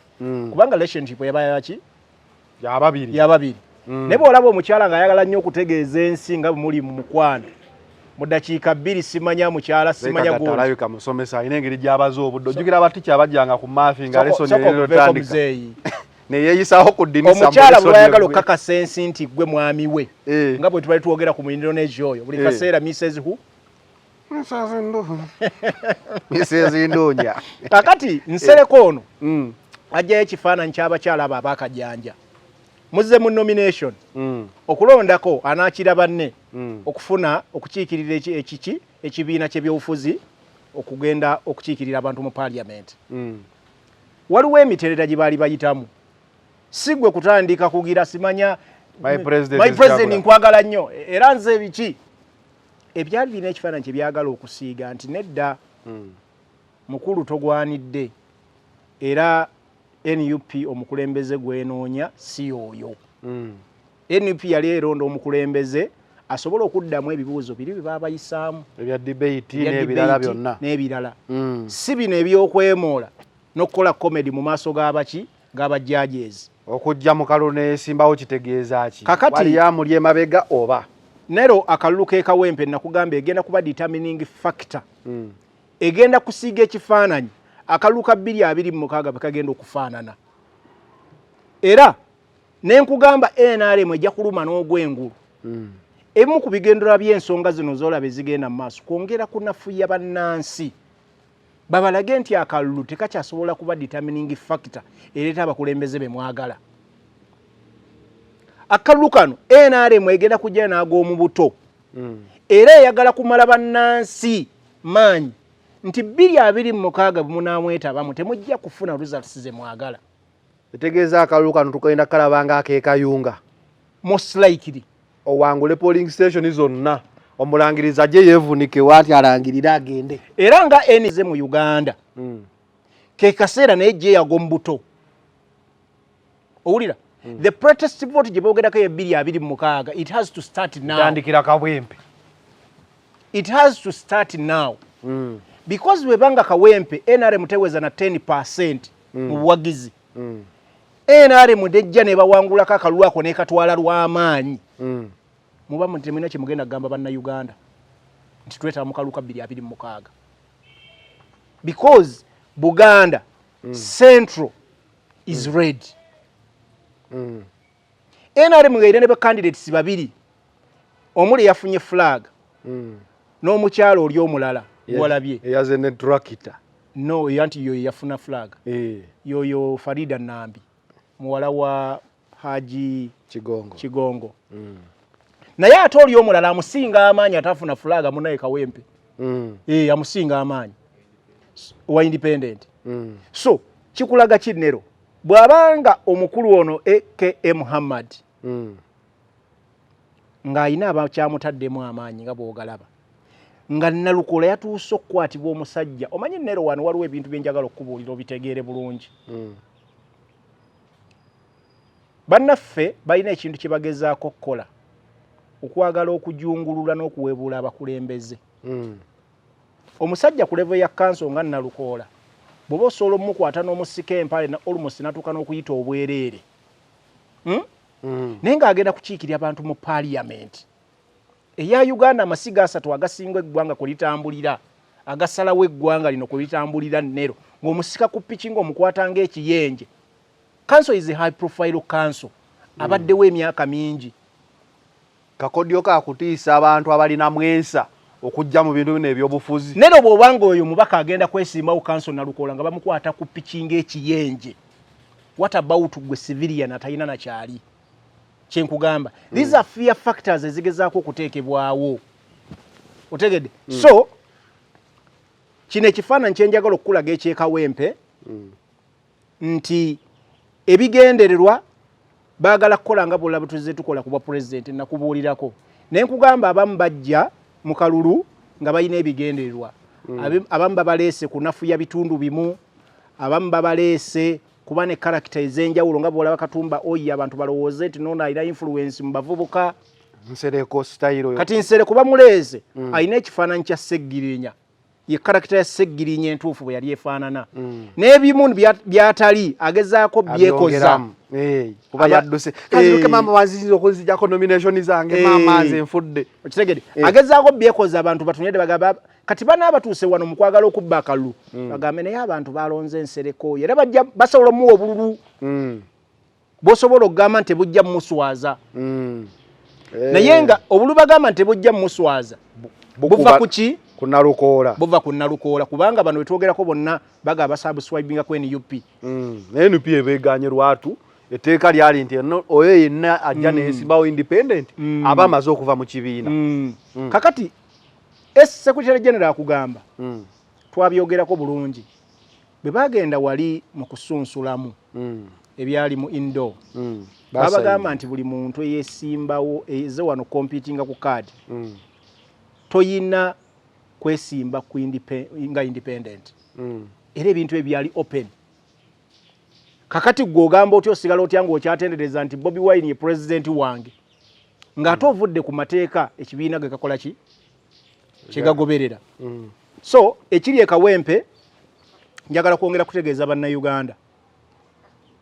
kubanga relationship yabayaki yababiri naye bw'olaba omukyala ng'ayagala nnyo okutegeeza ensi nga bwe muli mu mukwano mu ddakiika 2 simanya mukyala simanya alabika musomesa alina engeri gy'abaza obudde ojjukira abatikya abajjanga ku maafi nga lesoni erotandika neyeeyisaho ku ddinisa omukyala bw'ayagala okukakasa ensi nti gwe mwami we nga bwe tubali twogera ku Mu-Indonesia oyo buli kaseera Mrs. Who Mrs. Ndonya kakati Nsereko ono ajjayo ekifaananyi ky'abakyala abo ab'akajanja muzze mu nomination okulondako anaakira banne okufuna okukiikirira ekibiina ky'ebyobufuzi okugenda okukiikirira abantu mu parliament waliwo emiterera gye baali bayitamu si gwe kutandika kugira simanya my president nkwagala nnyo era nze biki ebyali birina ekifaananyi kye byagala okusiiga nti nedda mukulu togwanidde era NUP omukulembeze gwenoonya si oyo NUP yali eronda omukulembeze asobola okuddamu ebibuuzo biri bye baabayisaamu ebya debate n'ebirala byonna n'ebirala si bino ebyokwemoola n'okukola comedy mu maaso g'abajjajezi okujja mu kalulu n'esimbawo kitegeeza ki kakati yamuli emabega oba nero akalulu ke Kawempe nakugamba egenda kuba determining factor egenda kusiiga ekifaananyi akalulu ka 2026 bakagenda okufaanana. Era nenkugamba NRM ejja kuluma n'ogwengulu. Ebimu ku bigendera by'ensonga zino z'olaba ezigenda mu maaso kwongera kunafuya bannansi. Babalage nti akalulu tekakyasobola kuba determining factor ereeta abakulembeze be mwagala. Akalulu kano NRM egenda kujja n'ag'omu buto. Era eyagala kumala bannansi maanyi nti 2026 munaamwetabamu temujja kufuna results ze mwagala. Etegeeza akalulu kano tukagenda kalabanga akeekayunga. Most likely. Owangule polling station zonna omulangiriza je yevunike wati alangirira agende. Era nga enize mu Uganda. Ke kaseera naye je yagombuto. Owulira? The protest vote gye boogerako ye 2026 it has to start now. Tandikira Kawempe. It has to start now. Because webanga Kawempe NRM teweza na 10% mu buwagizi. NRM dejja ne bawangula kakalulu ako ne katwala lw'amaanyi. Muba mutemina kye mugenda gamba banna Uganda nti tweta mukaluka 2026. Because Buganda Central is red. NRM ngaire ne candidates babiri omuli yafunye flag n'omukyalo oli omulala walabye eyaze ne tractor. No yanti yo yafuna flag. Yoyo Farida Nambi muwala wa Haji Kigongo. Naye ate oli omulala amusinga amaanyi atafuna flag munaye Kawempe. Amusinga amaanyi wa independent. So kikulaga kinero bwabanga omukulu ono AKA Muhammad nga ayina abakyamutaddemu amaanyi nga bw'ogalaba nga Nalukola yatuuse okukwatibwa omusajja. Omanyi nero wano waliwo ebintu byenjagala okubuulira obitegeere bulungi. Bannaffe balina ekintu kye bagezaako okukola okwagala okujungulula n'okuwebuula abakulembeze. Omusajja ku level ya kanso nga Nalukola bw'oba osobola omukwata n'omusika empale na almost natuuka n'okuyita obwereere. Naye ng'agenda kukiikirira abantu mu parliament. Eya Uganda amasiga asatu agasinga eggwanga kulitambulira agasalawo eggwanga lino kulitambulira Nero ng'omusika ku piki ng'omukwata ng'ekiyenje. Council is a high profile council. Abaddewo emyaka mingi. Kakodyo kakutiisa abantu abalina mwensa okujja mu bintu bino ebyobufuzi. Nero bw'obanga oyo mubaka agenda kwesimbawo Council Nalukola nga bamukwata ku piki ng'ekiyenje. What about gwe civilian atayina na kyali? Kyenkugamba. These are fear factors ezigezaako okuteekebwawo. Otegedde? So kino ekifaananyi kye njagala okukulaga ekyekawempe nti ebigendererwa baagala kukola nga bwolaba tuzze tukola ku bwa pulezidenti nakubuulirako. Naye nkugamba abamu bajja mu kalulu nga balina ebigendererwa. Abamu babaleese kunafuya bitundu bimu, abamu babaleese kuba ne character ez'enjawulo nga bwolaba Katumba oyi abantu balowooze nti nono alina influence mu bavubuka. Nsereko style. Kati Nsereko bamuleese alina ekifaananyi kya Seggirinya. Ye character ya Seggirinya entuufu bwe yali efaanana. N'ebimu byatali agezaako byekoza. Kuba yadduse. Kaziruke mama wanzizo okuzijjako nomination zange mama nze nfudde. Okitegedde? Agezaako byekoza abantu batunedde bagamba kati bana abatuuse wano mu kwagala okubba akalulu. Bagambe naye abantu balonze Nsereko era bajja basobola muwa obululu. Bosobola okugamba nti bujja muswaza. Naye nga obululu bagamba nti bujja muswaza. Buva kuki? Kunalukola. Buva kunalukola kubanga bano betwogerako bonna bagaba subscribinga ku NUP. NUP ebeganye lwatu eteeka lyali nti oyo yenna ajja neesimbawo independent aba amaze okuva mu kibiina. Kakati Secretary General akugamba twabyogerako bulungi bwe bagenda wali mu kusunsulamu ebyali mu indoor babagamba nti buli muntu eyesimbawo eze wano competing ku card toyina kwesimba ku independent. Era ebintu ebyali open. Kakati gwogamba otyo osigala otya ng'okyatendereza nti Bobi Wine ye president wange nga ate ovudde ku mateeka ekibiina ge kakola ki kyegagoberera. So ekiri ekawempe njagala kwongera kutegeeza bannayuganda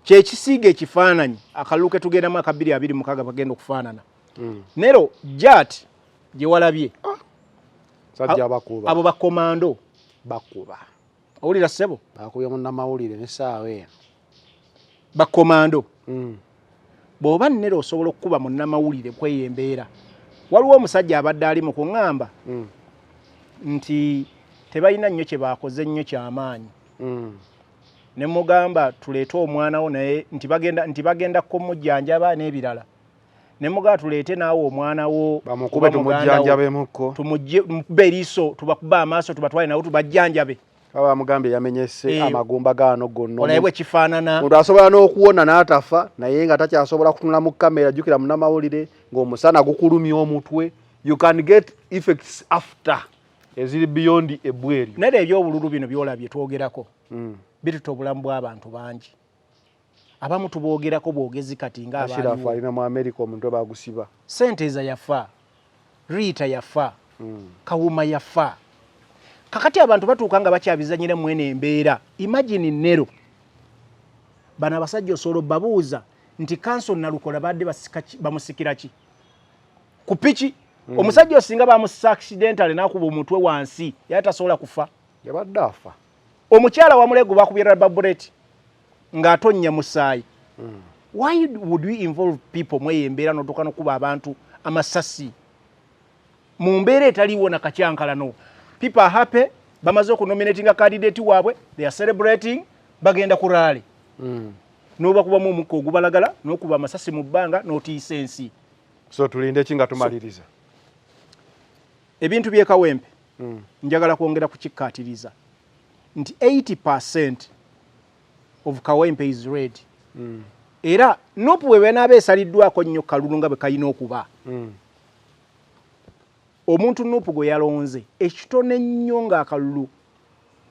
kyekisiiga ekifaananyi akalulu ke tugendamu aka 2026 bagenda okufaanana. Nero Jat gye walabye sajja abakuba abo bakomando bakuba owulira ssebo bakubye munnamawulire n'essaawa eyo bakomando bw'oba nnero osobola okukuba munnamawulire kweyo embeera waliwo omusajja abadde ali mu kuŋŋamba nti tebalina nnyo kye baakoze nnyo kyamaanyi ne mugamba tuleete omwana wo naye nti bagenda kumujjanjaba n'ebirala ne mugamba tuleete naawe omwana wo bamukube tumujjanjabemukko tumugbe eriiso tubakuba amaaso tubatwale nawo tubajjanjabe bamugambye yamenyese amagumba gaano gonna olaye bwe kifaanana omuntu asobola n'okuwona n'atafa naye nga takyasobola kutunula mu kamera jjukira munnamawulire ng'omusana gukulumya omutwe you can get effects after eziri beyond ebweru naye ebyobululu bino byolabye twogerako bituta obulamu bw'abantu bangi abamu tuboogerako bwogezi kati ng'ashirafu alina mu America omuntu bagusiba Senteza yafa Rita yafa Kawuma yafa kakati abantu batuuka nga bakyabizanyira mwene embeera imagine nero bana basajja osolo babuuza nti kanso nalukola badde bamusikira ki ku piki omusajja osinga bamusa accidentally nakuba omutwe wansi yatasobola kufa yabadde afa omukyala wamulego bakubira babuleti ng'atonnya musaayi why would we involve people mweye embeera notuuka nokuba abantu amasasi mu mbeera etaliwo na kacyankalano people are happy bamaze okunominating a candidate waabwe they are celebrating bagenda ku rally noba kubamu omukko ogubalagala n'okuba amasasi mu bbanga n'otiisa ensi so tulinde kinga tumaliriza ebintu by'ekawempe njagala kwongera kukikkaatiriza nti 80% of kawempe is red era nopu wewe nabe esaliddwako nnyo kalulu nga bwe kayina okuba omuntu nopu gwe yalonze ekitone nnyo ng'akalulu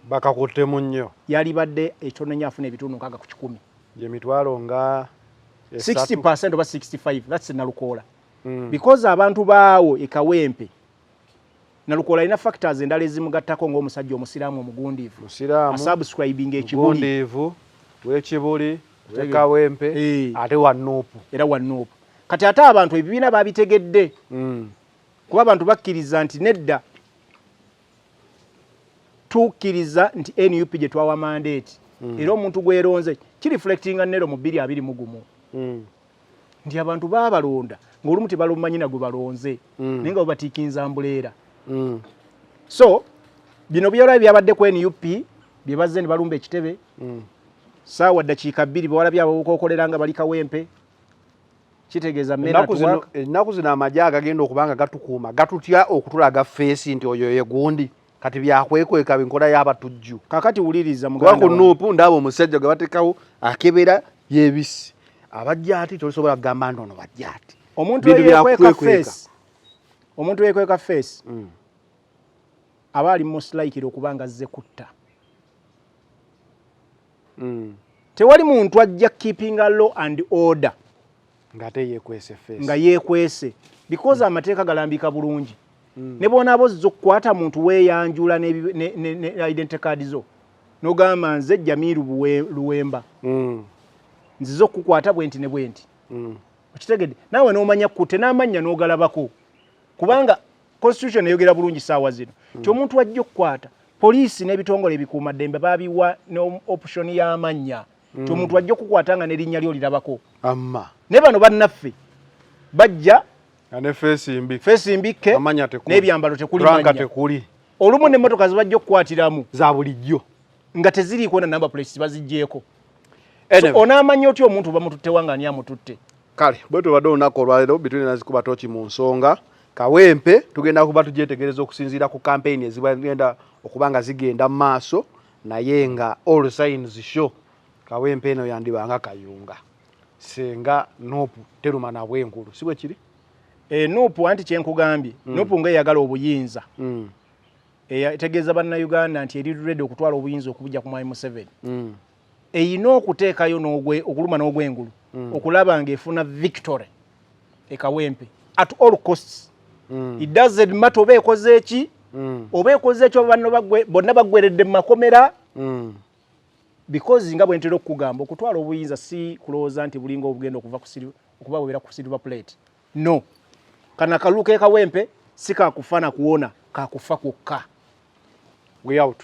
bakakuttemu nnyo yali badde ekitone nnyo afuna ebitundu nkaaga ku 10 emitwalo nga 60% oba 65 that's nalukoola because abantu baawo ekawempe nalukoola ina factors endala ezimugattako ng'omusajja omusiraamu omugundiivu asubscribing ekibuli w'ekibuli w'ekawempe ate wa nuupu era wa nuupu kati ate abantu ebibiina babitegedde kuba abantu bakkiriza nti nedda tukkiriza nti NUP gye twawa mandate era omuntu gweronze kireflectinga nero mu 2021 nti abantu baabalonda ng'olumu tebalumanyina gwe balonze naye nga babatiikinza mbuleera so bino byolaba byabadde ku NUP bye bazze ne balumba ekitebe saawa ddakiika 2 bawalabye abokookolera nga bali kawempe kitegeeza ennaku zino amagye agagenda okubanga gatukuuma gatutya okutulaga feesi nti oyo ye gundi kati byakwekweka binkola y'abatujju kakati wuliriza muganda ku nuupu ndaba omusajja gwe batekawo akebera yebisi abajjaati tolisobola kugamba nti ono bajjaati omuntu yekweka feesi aba ali most likely okubanga azze kutta tewali muntu ajja keeping a law and order nga yekwese because amateeka galambika bulungi ne bona abozzo okukwata muntu weeyanjula ne identity card zo nogamba nze Jamiru Luwemba nzizo okukwata bwenti ne bwenti okitegedde nawe n'omanya kutte n'amanya n'ogalabako kubanga constitution eyogera bulungi saawa zino ti omuntu wajja okukwata poliisi n'ebitongole ebikuuma ddembe babiwa ne option y'amanya ti omuntu wajja okukwata nga n'erinnya lyo lirabako ne bano bannaffe bajja feesi mbikke n'ebyambalo tekuli manya olumu n'emmotoka zibajja okukwatiramu za bulijjo nga teziriiko na number plates baziggyeko onaamanya otya omuntu bamututte wanga ani amututte kale bwe tubadde olunaku olwaleero bituli nazikuba toki mu nsonga kawempe tugenda kuba tugyetegereza okusinziira ku campaign ezigenda okuba nga zigenda mu maaso naye nga all signs show kawempe eno yandibanga kayunga senga nopu teruma na bwengulu si bwe kiri nopu anti kyenkugambye nopu ng'eyagala obuyinza etegeeza bannayuganda nti eri ready okutwala obuyinza okubujja ku Mwai Museveni eyina okuteekayo okuluma n'ogwengulu okulaba ng'efuna victory ekawempe at all costs it doesn't matter oba ekoze eki oba ekoze ekyo bonna baggweredde mu makomera because nga bwe ntera okugamba okutwala obuyinza si kulowooza nti bulinga obugenda okuba bwera ku silver plate no kana kaluka ekawempe si kakufana kuwona kakufa kwokka we out